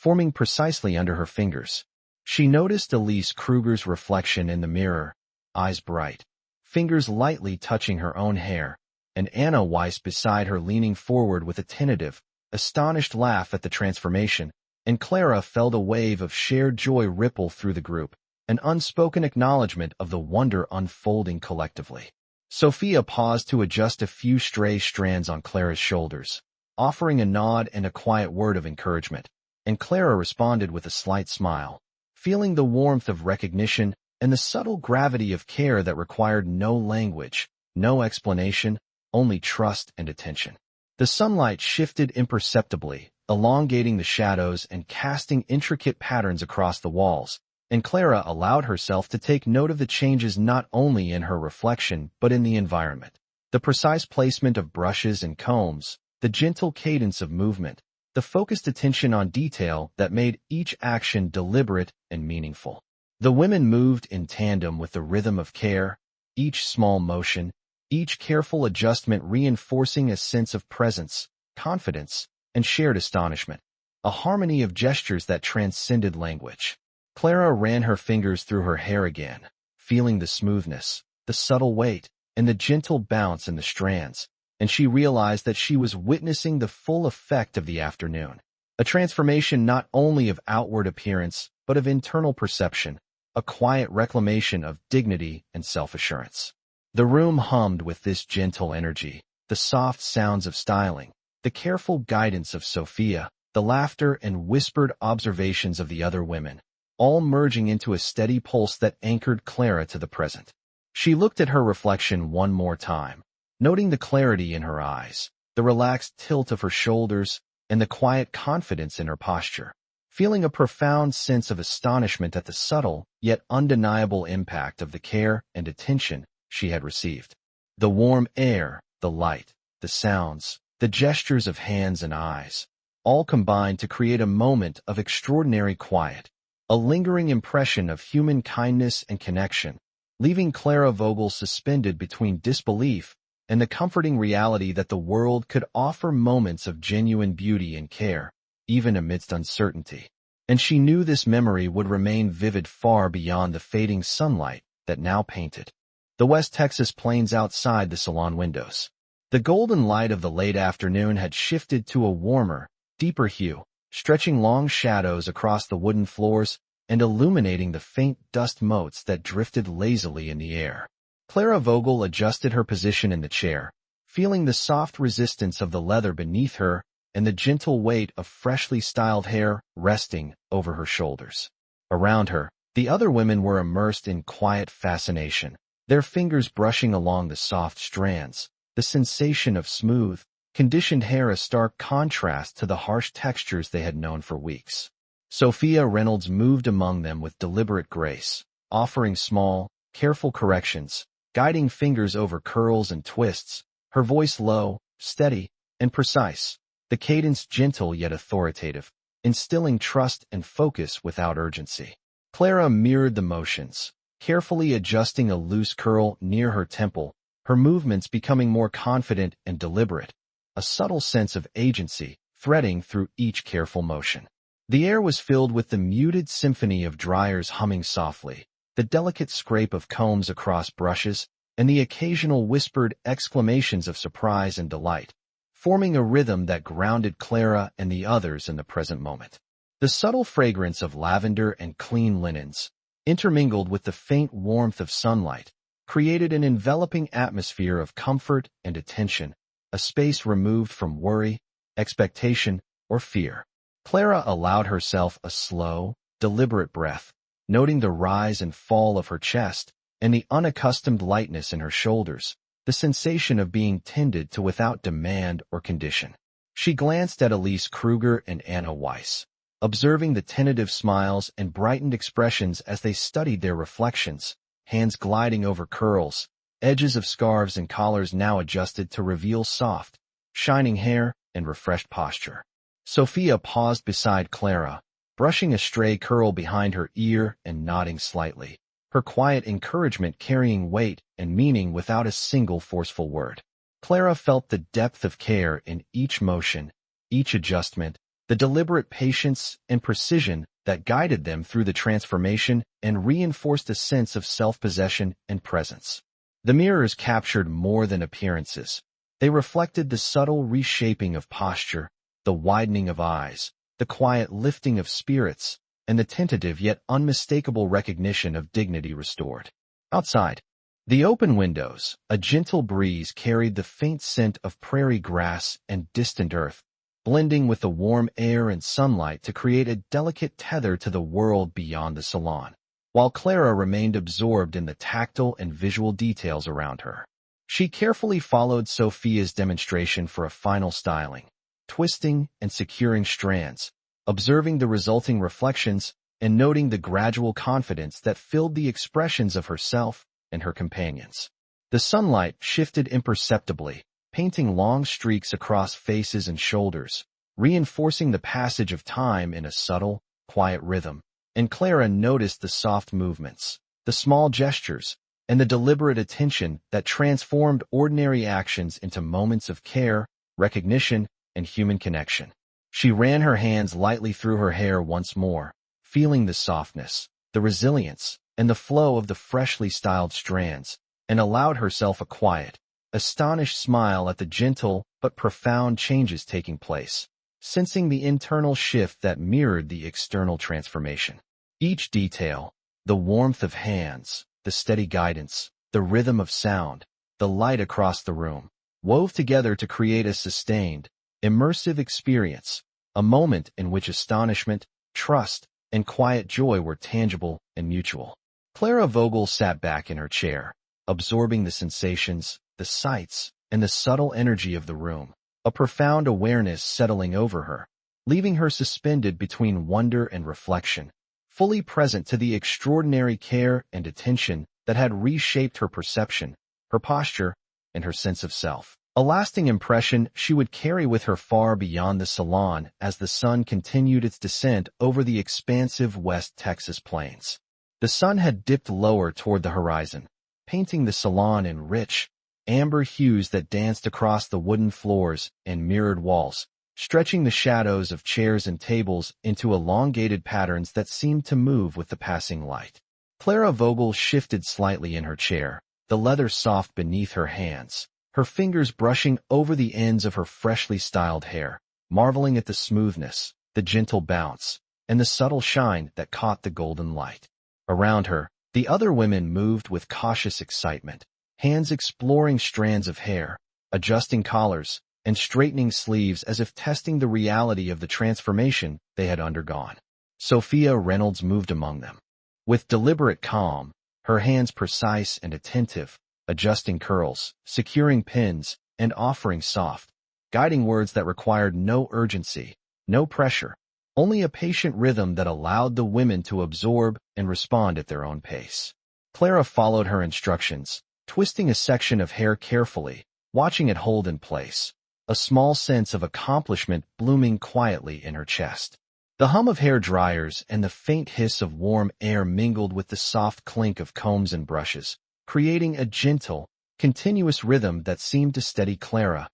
forming precisely under her fingers. She noticed Elise Kruger's reflection in the mirror, eyes bright, fingers lightly touching her own hair, and Anna Weiss beside her leaning forward with a tentative, astonished laugh at the transformation, and Clara felt a wave of shared joy ripple through the group, an unspoken acknowledgement of the wonder unfolding collectively. Sophia paused to adjust a few stray strands on Clara's shoulders, offering a nod and a quiet word of encouragement, and Clara responded with a slight smile, feeling the warmth of recognition and the subtle gravity of care that required no language, no explanation, only trust and attention. The sunlight shifted imperceptibly, elongating the shadows and casting intricate patterns across the walls, and Clara allowed herself to take note of the changes not only in her reflection but in the environment. The precise placement of brushes and combs, the gentle cadence of movement, the focused attention on detail that made each action deliberate and meaningful. The women moved in tandem with the rhythm of care, each small motion, each careful adjustment reinforcing a sense of presence, confidence, and shared astonishment, a harmony of gestures that transcended language. Clara ran her fingers through her hair again, feeling the smoothness, the subtle weight, and the gentle bounce in the strands, and she realized that she was witnessing the full effect of the afternoon, a transformation not only of outward appearance but of internal perception, a quiet reclamation of dignity and self-assurance. The room hummed with this gentle energy, the soft sounds of styling, the careful guidance of Sophia, the laughter and whispered observations of the other women, all merging into a steady pulse that anchored Clara to the present. She looked at her reflection one more time, noting the clarity in her eyes, the relaxed tilt of her shoulders, and the quiet confidence in her posture, feeling a profound sense of astonishment at the subtle yet undeniable impact of the care and attention she had received. The warm air, the light, the sounds, the gestures of hands and eyes, all combined to create a moment of extraordinary quiet, a lingering impression of human kindness and connection, leaving Clara Vogel suspended between disbelief and the comforting reality that the world could offer moments of genuine beauty and care, even amidst uncertainty. And she knew this memory would remain vivid far beyond the fading sunlight that now painted the West Texas plains outside the salon windows. The golden light of the late afternoon had shifted to a warmer, deeper hue, stretching long shadows across the wooden floors and illuminating the faint dust motes that drifted lazily in the air. Clara Vogel adjusted her position in the chair, feeling the soft resistance of the leather beneath her and the gentle weight of freshly styled hair resting over her shoulders. Around her, the other women were immersed in quiet fascination, their fingers brushing along the soft strands, the sensation of smooth, conditioned hair a stark contrast to the harsh textures they had known for weeks. Sophia Reynolds moved among them with deliberate grace, offering small, careful corrections, guiding fingers over curls and twists, her voice low, steady, and precise, the cadence gentle yet authoritative, instilling trust and focus without urgency. Clara mirrored the motions, carefully adjusting a loose curl near her temple, her movements becoming more confident and deliberate, a subtle sense of agency threading through each careful motion. The air was filled with the muted symphony of dryers humming softly, the delicate scrape of combs across brushes, and the occasional whispered exclamations of surprise and delight, forming a rhythm that grounded Clara and the others in the present moment. The subtle fragrance of lavender and clean linens, intermingled with the faint warmth of sunlight, created an enveloping atmosphere of comfort and attention, a space removed from worry, expectation, or fear. Clara allowed herself a slow, deliberate breath, noting the rise and fall of her chest and the unaccustomed lightness in her shoulders, the sensation of being tended to without demand or condition. She glanced at Elise Kruger and Anna Weiss, observing the tentative smiles and brightened expressions as they studied their reflections, hands gliding over curls, edges of scarves and collars now adjusted to reveal soft, shining hair and refreshed posture. Sophia paused beside Clara, brushing a stray curl behind her ear and nodding slightly, her quiet encouragement carrying weight and meaning without a single forceful word. Clara felt the depth of care in each motion, each adjustment, the deliberate patience and precision that guided them through the transformation and reinforced a sense of self-possession and presence. The mirrors captured more than appearances. They reflected the subtle reshaping of posture, the widening of eyes, the quiet lifting of spirits, and the tentative yet unmistakable recognition of dignity restored. Outside, the open windows, a gentle breeze carried the faint scent of prairie grass and distant earth, blending with the warm air and sunlight to create a delicate tether to the world beyond the salon, while Clara remained absorbed in the tactile and visual details around her. She carefully followed Sophia's demonstration for a final styling, twisting and securing strands, observing the resulting reflections, and noting the gradual confidence that filled the expressions of herself and her companions. The sunlight shifted imperceptibly, painting long streaks across faces and shoulders, reinforcing the passage of time in a subtle, quiet rhythm, and Clara noticed the soft movements, the small gestures, and the deliberate attention that transformed ordinary actions into moments of care, recognition, and human connection. She ran her hands lightly through her hair once more, feeling the softness, the resilience, and the flow of the freshly styled strands, and allowed herself a quiet, astonished smile at the gentle but profound changes taking place, sensing the internal shift that mirrored the external transformation. Each detail, the warmth of hands, the steady guidance, the rhythm of sound, the light across the room, wove together to create a sustained, immersive experience, a moment in which astonishment, trust, and quiet joy were tangible and mutual. Clara Vogel sat back in her chair, absorbing the sensations, the sights, and the subtle energy of the room, a profound awareness settling over her, leaving her suspended between wonder and reflection, fully present to the extraordinary care and attention that had reshaped her perception, her posture, and her sense of self. A lasting impression she would carry with her far beyond the salon as the sun continued its descent over the expansive West Texas plains. The sun had dipped lower toward the horizon, painting the salon in rich, amber hues that danced across the wooden floors and mirrored walls, stretching the shadows of chairs and tables into elongated patterns that seemed to move with the passing light. Clara Vogel shifted slightly in her chair, the leather soft beneath her hands, her fingers brushing over the ends of her freshly styled hair, marveling at the smoothness, the gentle bounce, and the subtle shine that caught the golden light. Around her, the other women moved with cautious excitement, hands exploring strands of hair, adjusting collars, and straightening sleeves as if testing the reality of the transformation they had undergone. Sophia Reynolds moved among them. With deliberate calm, her hands precise and attentive, adjusting curls, securing pins, and offering soft, guiding words that required no urgency, no pressure, only a patient rhythm that allowed the women to absorb and respond at their own pace. Clara followed her instructions, twisting a section of hair carefully, watching it hold in place, a small sense of accomplishment blooming quietly in her chest. The hum of hair dryers and the faint hiss of warm air mingled with the soft clink of combs and brushes, creating a gentle, continuous rhythm that seemed to steady Clara,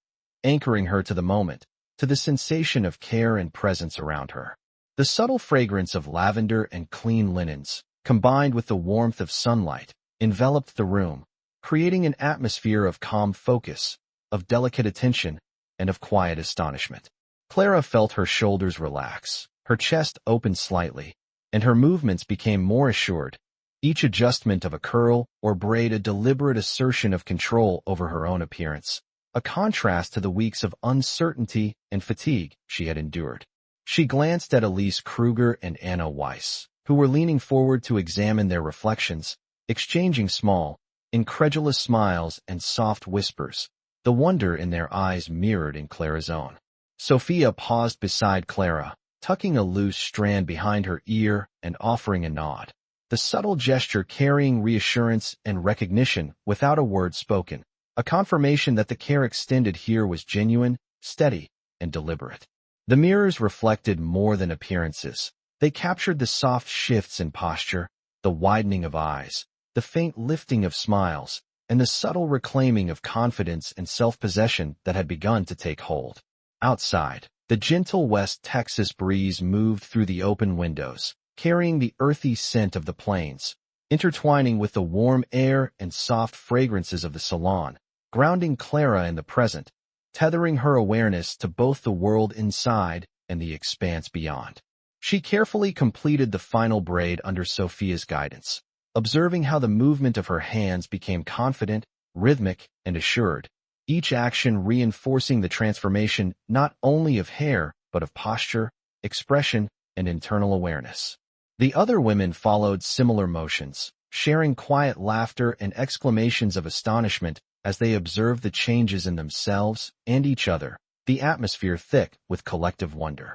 anchoring her to the moment, to the sensation of care and presence around her. The subtle fragrance of lavender and clean linens, combined with the warmth of sunlight, enveloped the room, creating an atmosphere of calm focus, of delicate attention, and of quiet astonishment. Clara felt her shoulders relax, Her chest opened slightly, and her movements became more assured, each adjustment of a curl or braid a deliberate assertion of control over her own appearance, a contrast to the weeks of uncertainty and fatigue she had endured. She glanced at Elise Kruger and Anna Weiss, who were leaning forward to examine their reflections, exchanging small, incredulous smiles and soft whispers. The wonder in their eyes mirrored in Clara's own. Sophia paused beside Clara, tucking a loose strand behind her ear and offering a nod. The subtle gesture carrying reassurance and recognition without a word spoken, a confirmation that the care extended here was genuine, steady, and deliberate. The mirrors reflected more than appearances. They captured the soft shifts in posture, the widening of eyes, the faint lifting of smiles, and the subtle reclaiming of confidence and self-possession that had begun to take hold. Outside, the gentle West Texas breeze moved through the open windows, carrying the earthy scent of the plains, intertwining with the warm air and soft fragrances of the salon, grounding Clara in the present, tethering her awareness to both the world inside and the expanse beyond. She carefully completed the final braid under Sophia's guidance, observing how the movement of her hands became confident, rhythmic, and assured, each action reinforcing the transformation not only of hair but of posture, expression, and internal awareness. The other women followed similar motions, sharing quiet laughter and exclamations of astonishment as they observed the changes in themselves and each other, the atmosphere thick with collective wonder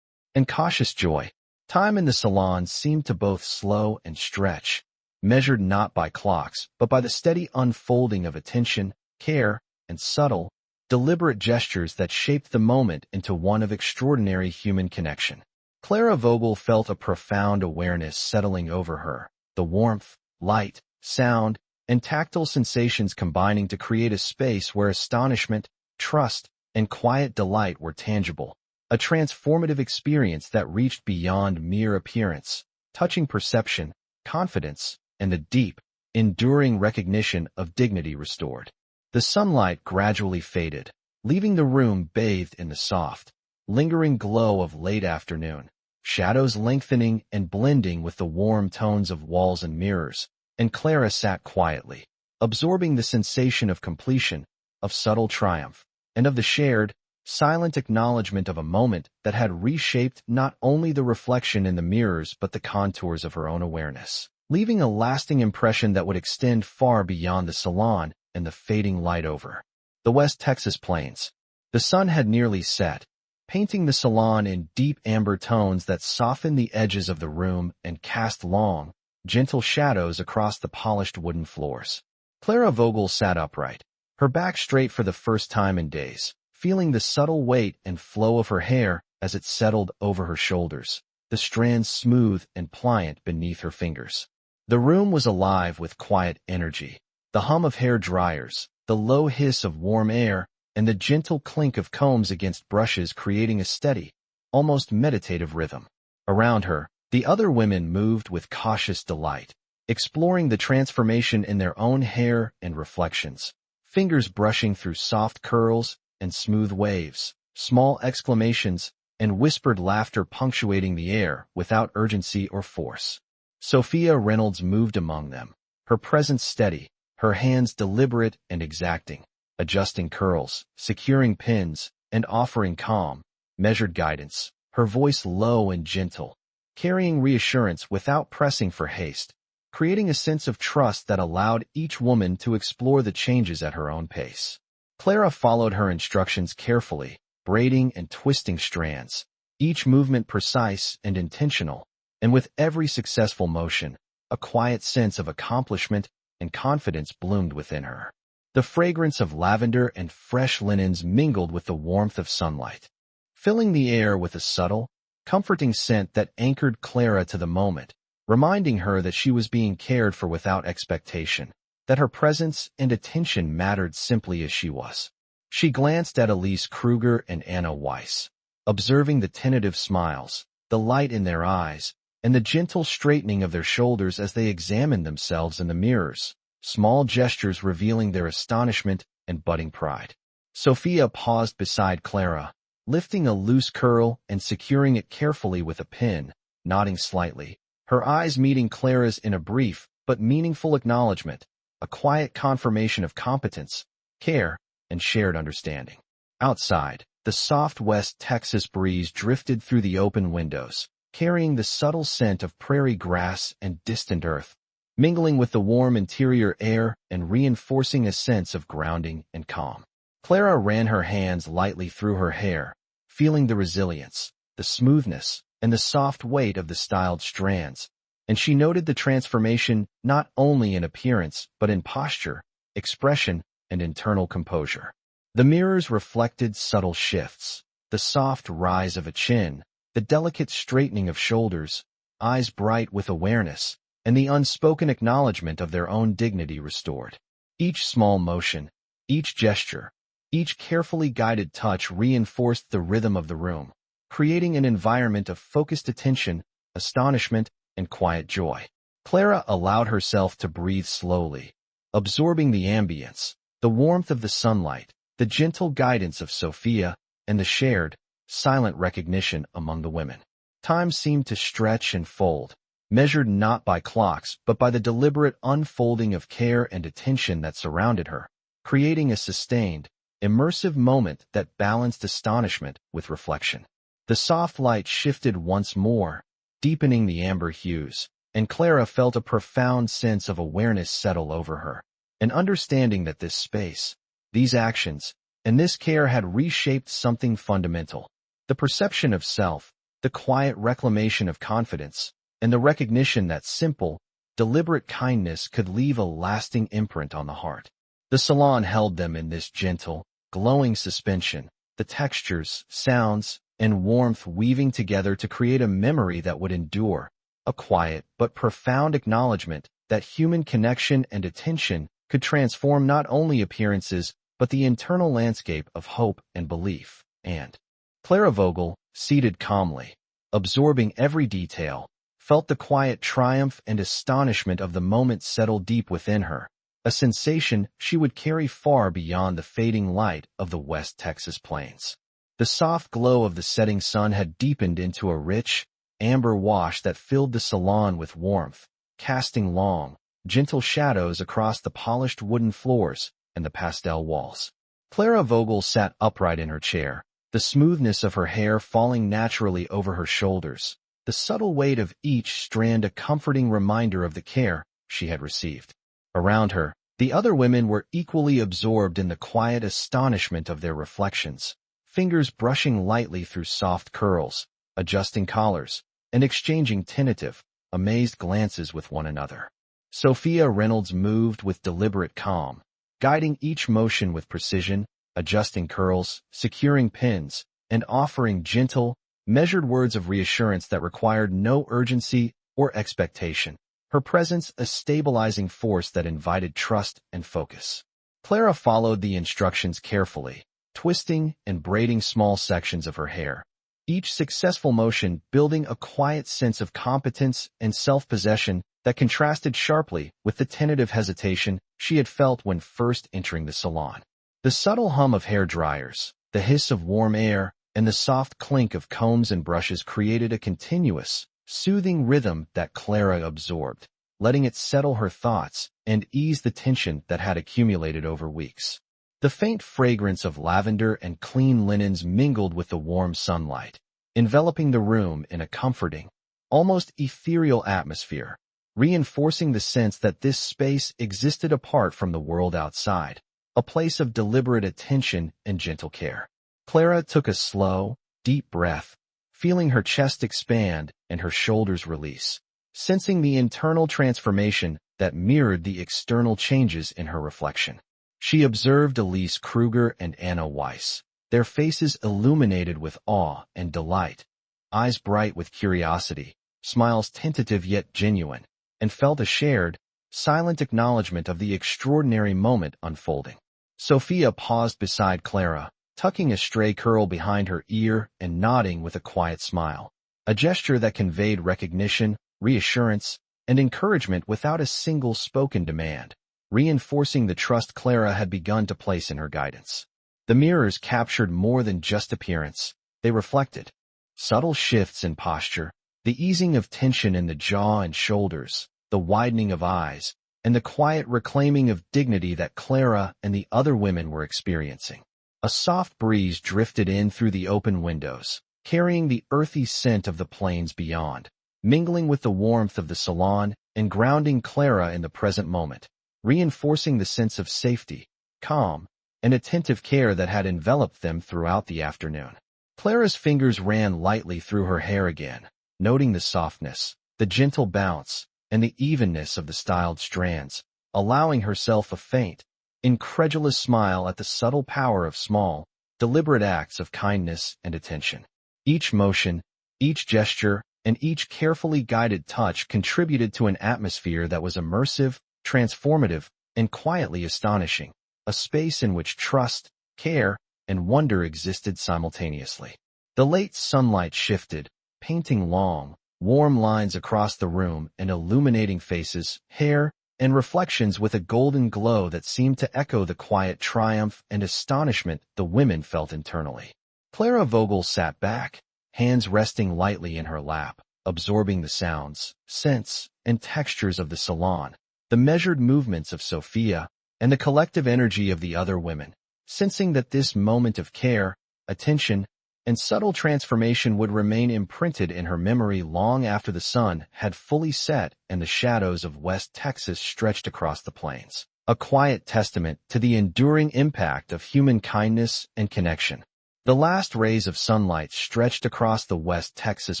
and cautious joy. Time in the salon seemed to both slow and stretch, measured not by clocks but by the steady unfolding of attention, care, and subtle, deliberate gestures that shaped the moment into one of extraordinary human connection. Clara Vogel felt a profound awareness settling over her, the warmth, light, sound, and tactile sensations combining to create a space where astonishment, trust, and quiet delight were tangible, a transformative experience that reached beyond mere appearance, touching perception, confidence, and the deep, enduring recognition of dignity restored. The sunlight gradually faded, leaving the room bathed in the soft, lingering glow of late afternoon, shadows lengthening and blending with the warm tones of walls and mirrors, and Clara sat quietly, absorbing the sensation of completion, of subtle triumph, and of the shared, silent acknowledgement of a moment that had reshaped not only the reflection in the mirrors but the contours of her own awareness, leaving a lasting impression that would extend far beyond the salon and the fading light over the West Texas plains. The sun had nearly set, painting the salon in deep amber tones that softened the edges of the room and cast long, gentle shadows across the polished wooden floors. Clara Vogel sat upright, her back straight for the first time in days, feeling the subtle weight and flow of her hair as it settled over her shoulders, the strands smooth and pliant beneath her fingers. The room was alive with quiet energy, the hum of hair dryers, the low hiss of warm air, and the gentle clink of combs against brushes creating a steady, almost meditative rhythm. Around her, the other women moved with cautious delight, exploring the transformation in their own hair and reflections, fingers brushing through soft curls and smooth waves, small exclamations, and whispered laughter punctuating the air without urgency or force. Sophia Reynolds moved among them, her presence steady, her hands deliberate and exacting, adjusting curls, securing pins, and offering calm, measured guidance, her voice low and gentle, carrying reassurance without pressing for haste, creating a sense of trust that allowed each woman to explore the changes at her own pace. Clara followed her instructions carefully, braiding and twisting strands, each movement precise and intentional, and with every successful motion, a quiet sense of accomplishment and confidence bloomed within her. The fragrance of lavender and fresh linens mingled with the warmth of sunlight, filling the air with a subtle, comforting scent that anchored Clara to the moment, reminding her that she was being cared for without expectation, that her presence and attention mattered simply as she was. She glanced at Elise Kruger and Anna Weiss, observing the tentative smiles, the light in their eyes, and the gentle straightening of their shoulders as they examined themselves in the mirrors, small gestures revealing their astonishment and budding pride. Sophia paused beside Clara, lifting a loose curl and securing it carefully with a pin, nodding slightly, her eyes meeting Clara's in a brief but meaningful acknowledgement, a quiet confirmation of competence, care, and shared understanding. Outside, the soft West Texas breeze drifted through the open windows, carrying the subtle scent of prairie grass and distant earth, mingling with the warm interior air and reinforcing a sense of grounding and calm. Clara ran her hands lightly through her hair, feeling the resilience, the smoothness, and the soft weight of the styled strands, and she noted the transformation not only in appearance but in posture, expression, and internal composure. The mirrors reflected subtle shifts, the soft rise of a chin, the delicate straightening of shoulders, eyes bright with awareness, and the unspoken acknowledgement of their own dignity restored. Each small motion, each gesture, each carefully guided touch reinforced the rhythm of the room, creating an environment of focused attention, astonishment, and quiet joy. Clara allowed herself to breathe slowly, absorbing the ambience, the warmth of the sunlight, the gentle guidance of Sophia, and the shared, silent recognition among the women. Time seemed to stretch and fold, measured not by clocks but by the deliberate unfolding of care and attention that surrounded her, creating a sustained, immersive moment that balanced astonishment with reflection. The soft light shifted once more, deepening the amber hues, and Clara felt a profound sense of awareness settle over her, an understanding that this space, these actions, and this care had reshaped something fundamental: the perception of self, the quiet reclamation of confidence, and the recognition that simple, deliberate kindness could leave a lasting imprint on the heart. The salon held them in this gentle, glowing suspension, the textures, sounds, and warmth weaving together to create a memory that would endure, a quiet but profound acknowledgement that human connection and attention could transform not only appearances but the internal landscape of hope and belief. And Clara Vogel, seated calmly, absorbing every detail, felt the quiet triumph and astonishment of the moment settle deep within her, a sensation she would carry far beyond the fading light of the West Texas plains. The soft glow of the setting sun had deepened into a rich, amber wash that filled the salon with warmth, casting long, gentle shadows across the polished wooden floors and the pastel walls. Clara Vogel sat upright in her chair, the smoothness of her hair falling naturally over her shoulders, the subtle weight of each strand a comforting reminder of the care she had received. Around her, the other women were equally absorbed in the quiet astonishment of their reflections, fingers brushing lightly through soft curls, adjusting collars, and exchanging tentative, amazed glances with one another. Sophia Reynolds moved with deliberate calm, guiding each motion with precision, adjusting curls, securing pins, and offering gentle, measured words of reassurance that required no urgency or expectation, her presence a stabilizing force that invited trust and focus. Clara followed the instructions carefully, twisting and braiding small sections of her hair, each successful motion building a quiet sense of competence and self-possession that contrasted sharply with the tentative hesitation she had felt when first entering the salon. The subtle hum of hair dryers, the hiss of warm air, and the soft clink of combs and brushes created a continuous, soothing rhythm that Clara absorbed, letting it settle her thoughts and ease the tension that had accumulated over weeks. The faint fragrance of lavender and clean linens mingled with the warm sunlight, enveloping the room in a comforting, almost ethereal atmosphere, reinforcing the sense that this space existed apart from the world outside, a place of deliberate attention and gentle care. Clara took a slow, deep breath, feeling her chest expand and her shoulders release, sensing the internal transformation that mirrored the external changes in her reflection. She observed Elise Kruger and Anna Weiss, their faces illuminated with awe and delight, eyes bright with curiosity, smiles tentative yet genuine, and felt a shared, silent acknowledgement of the extraordinary moment unfolding. Sophia paused beside Clara, tucking a stray curl behind her ear and nodding with a quiet smile, a gesture that conveyed recognition, reassurance, and encouragement without a single spoken demand, reinforcing the trust Clara had begun to place in her guidance. The mirrors captured more than just appearance. They reflected subtle shifts in posture, the easing of tension in the jaw and shoulders, the widening of eyes, and the quiet reclaiming of dignity that Clara and the other women were experiencing. A soft breeze drifted in through the open windows, carrying the earthy scent of the plains beyond, mingling with the warmth of the salon and grounding Clara in the present moment, reinforcing the sense of safety, calm, and attentive care that had enveloped them throughout the afternoon. Clara's fingers ran lightly through her hair again, noting the softness, the gentle bounce, and the evenness of the styled strands, allowing herself a faint, incredulous smile at the subtle power of small, deliberate acts of kindness and attention. Each motion, each gesture, and each carefully guided touch contributed to an atmosphere that was immersive, transformative, and quietly astonishing, a space in which trust, care, and wonder existed simultaneously. The late sunlight shifted, painting long, warm lines across the room and illuminating faces, hair, and reflections with a golden glow that seemed to echo the quiet triumph and astonishment the women felt internally. Clara Vogel sat back, hands resting lightly in her lap, absorbing the sounds, scents, and textures of the salon, the measured movements of Sophia, and the collective energy of the other women, sensing that this moment of care, attention, and subtle transformation would remain imprinted in her memory long after the sun had fully set and the shadows of West Texas stretched across the plains, a quiet testament to the enduring impact of human kindness and connection. The last rays of sunlight stretched across the West Texas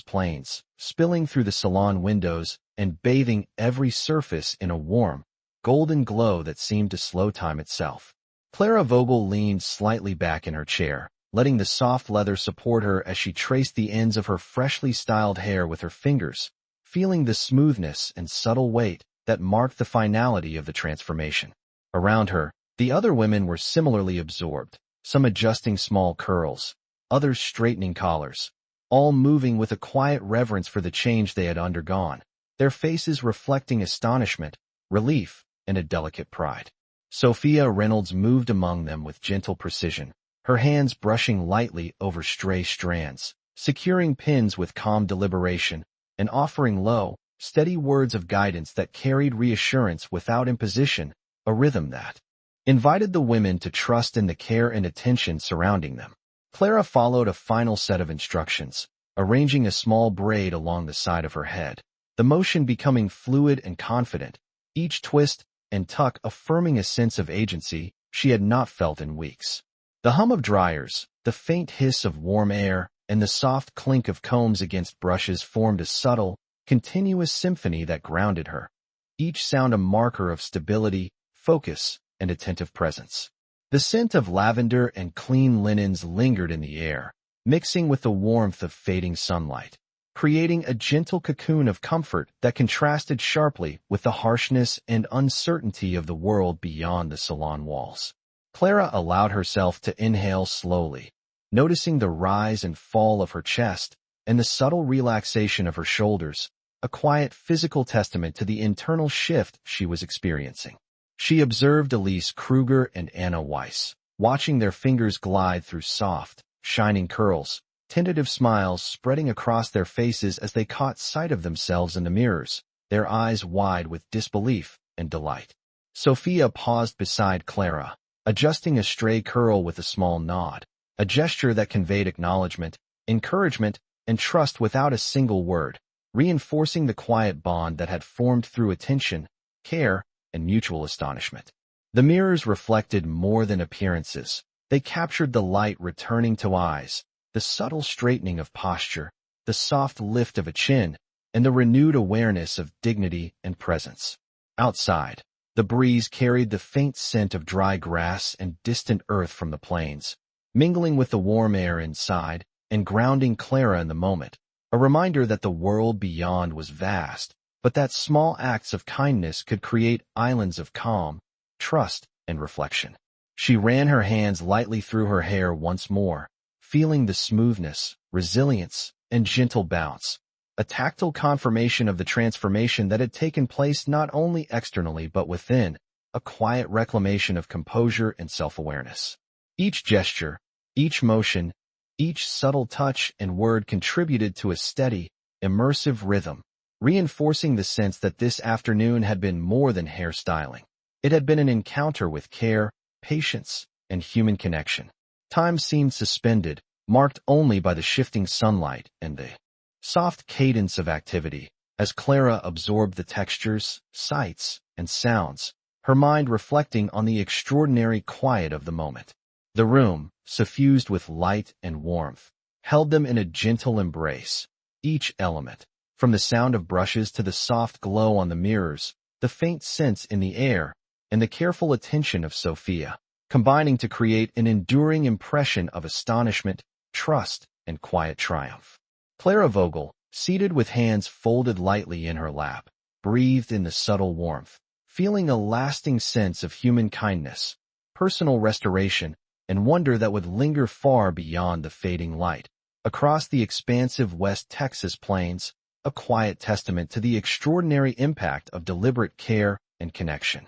plains, spilling through the salon windows and bathing every surface in a warm, golden glow that seemed to slow time itself. Clara Vogel leaned slightly back in her chair, letting the soft leather support her as she traced the ends of her freshly styled hair with her fingers, feeling the smoothness and subtle weight that marked the finality of the transformation. Around her, the other women were similarly absorbed, some adjusting small curls, others straightening collars, all moving with a quiet reverence for the change they had undergone, their faces reflecting astonishment, relief, and a delicate pride. Sophia Reynolds moved among them with gentle precision, her hands brushing lightly over stray strands, securing pins with calm deliberation, and offering low, steady words of guidance that carried reassurance without imposition, a rhythm that invited the women to trust in the care and attention surrounding them. Clara followed a final set of instructions, arranging a small braid along the side of her head, the motion becoming fluid and confident, each twist and tuck affirming a sense of agency she had not felt in weeks. The hum of dryers, the faint hiss of warm air, and the soft clink of combs against brushes formed a subtle, continuous symphony that grounded her, each sound a marker of stability, focus, and attentive presence. The scent of lavender and clean linens lingered in the air, mixing with the warmth of fading sunlight, creating a gentle cocoon of comfort that contrasted sharply with the harshness and uncertainty of the world beyond the salon walls. Clara allowed herself to inhale slowly, noticing the rise and fall of her chest and the subtle relaxation of her shoulders, a quiet physical testament to the internal shift she was experiencing. She observed Elise Kruger and Anna Weiss, watching their fingers glide through soft, shining curls, tentative smiles spreading across their faces as they caught sight of themselves in the mirrors, their eyes wide with disbelief and delight. Sophia paused beside Clara, adjusting a stray curl with a small nod, a gesture that conveyed acknowledgement, encouragement, and trust without a single word, reinforcing the quiet bond that had formed through attention, care, and mutual astonishment. The mirrors reflected more than appearances. They captured the light returning to eyes, the subtle straightening of posture, the soft lift of a chin, and the renewed awareness of dignity and presence. Outside, the breeze carried the faint scent of dry grass and distant earth from the plains, mingling with the warm air inside and grounding Clara in the moment, a reminder that the world beyond was vast, but that small acts of kindness could create islands of calm, trust, and reflection. She ran her hands lightly through her hair once more, feeling the smoothness, resilience, and gentle bounce, a tactile confirmation of the transformation that had taken place not only externally but within, a quiet reclamation of composure and self-awareness. Each gesture, each motion, each subtle touch and word contributed to a steady, immersive rhythm, reinforcing the sense that this afternoon had been more than hairstyling. It had been an encounter with care, patience, and human connection. Time seemed suspended, marked only by the shifting sunlight and the soft cadence of activity. As Clara absorbed the textures, sights, and sounds, her mind reflecting on the extraordinary quiet of the moment. The room, suffused with light and warmth, held them in a gentle embrace. Each element, from the sound of brushes to the soft glow on the mirrors, the faint scents in the air, and the careful attention of Sophia, combining to create an enduring impression of astonishment, trust, and quiet triumph. Clara Vogel, seated with hands folded lightly in her lap, breathed in the subtle warmth, feeling a lasting sense of human kindness, personal restoration, and wonder that would linger far beyond the fading light. Across the expansive West Texas plains, a quiet testament to the extraordinary impact of deliberate care and connection.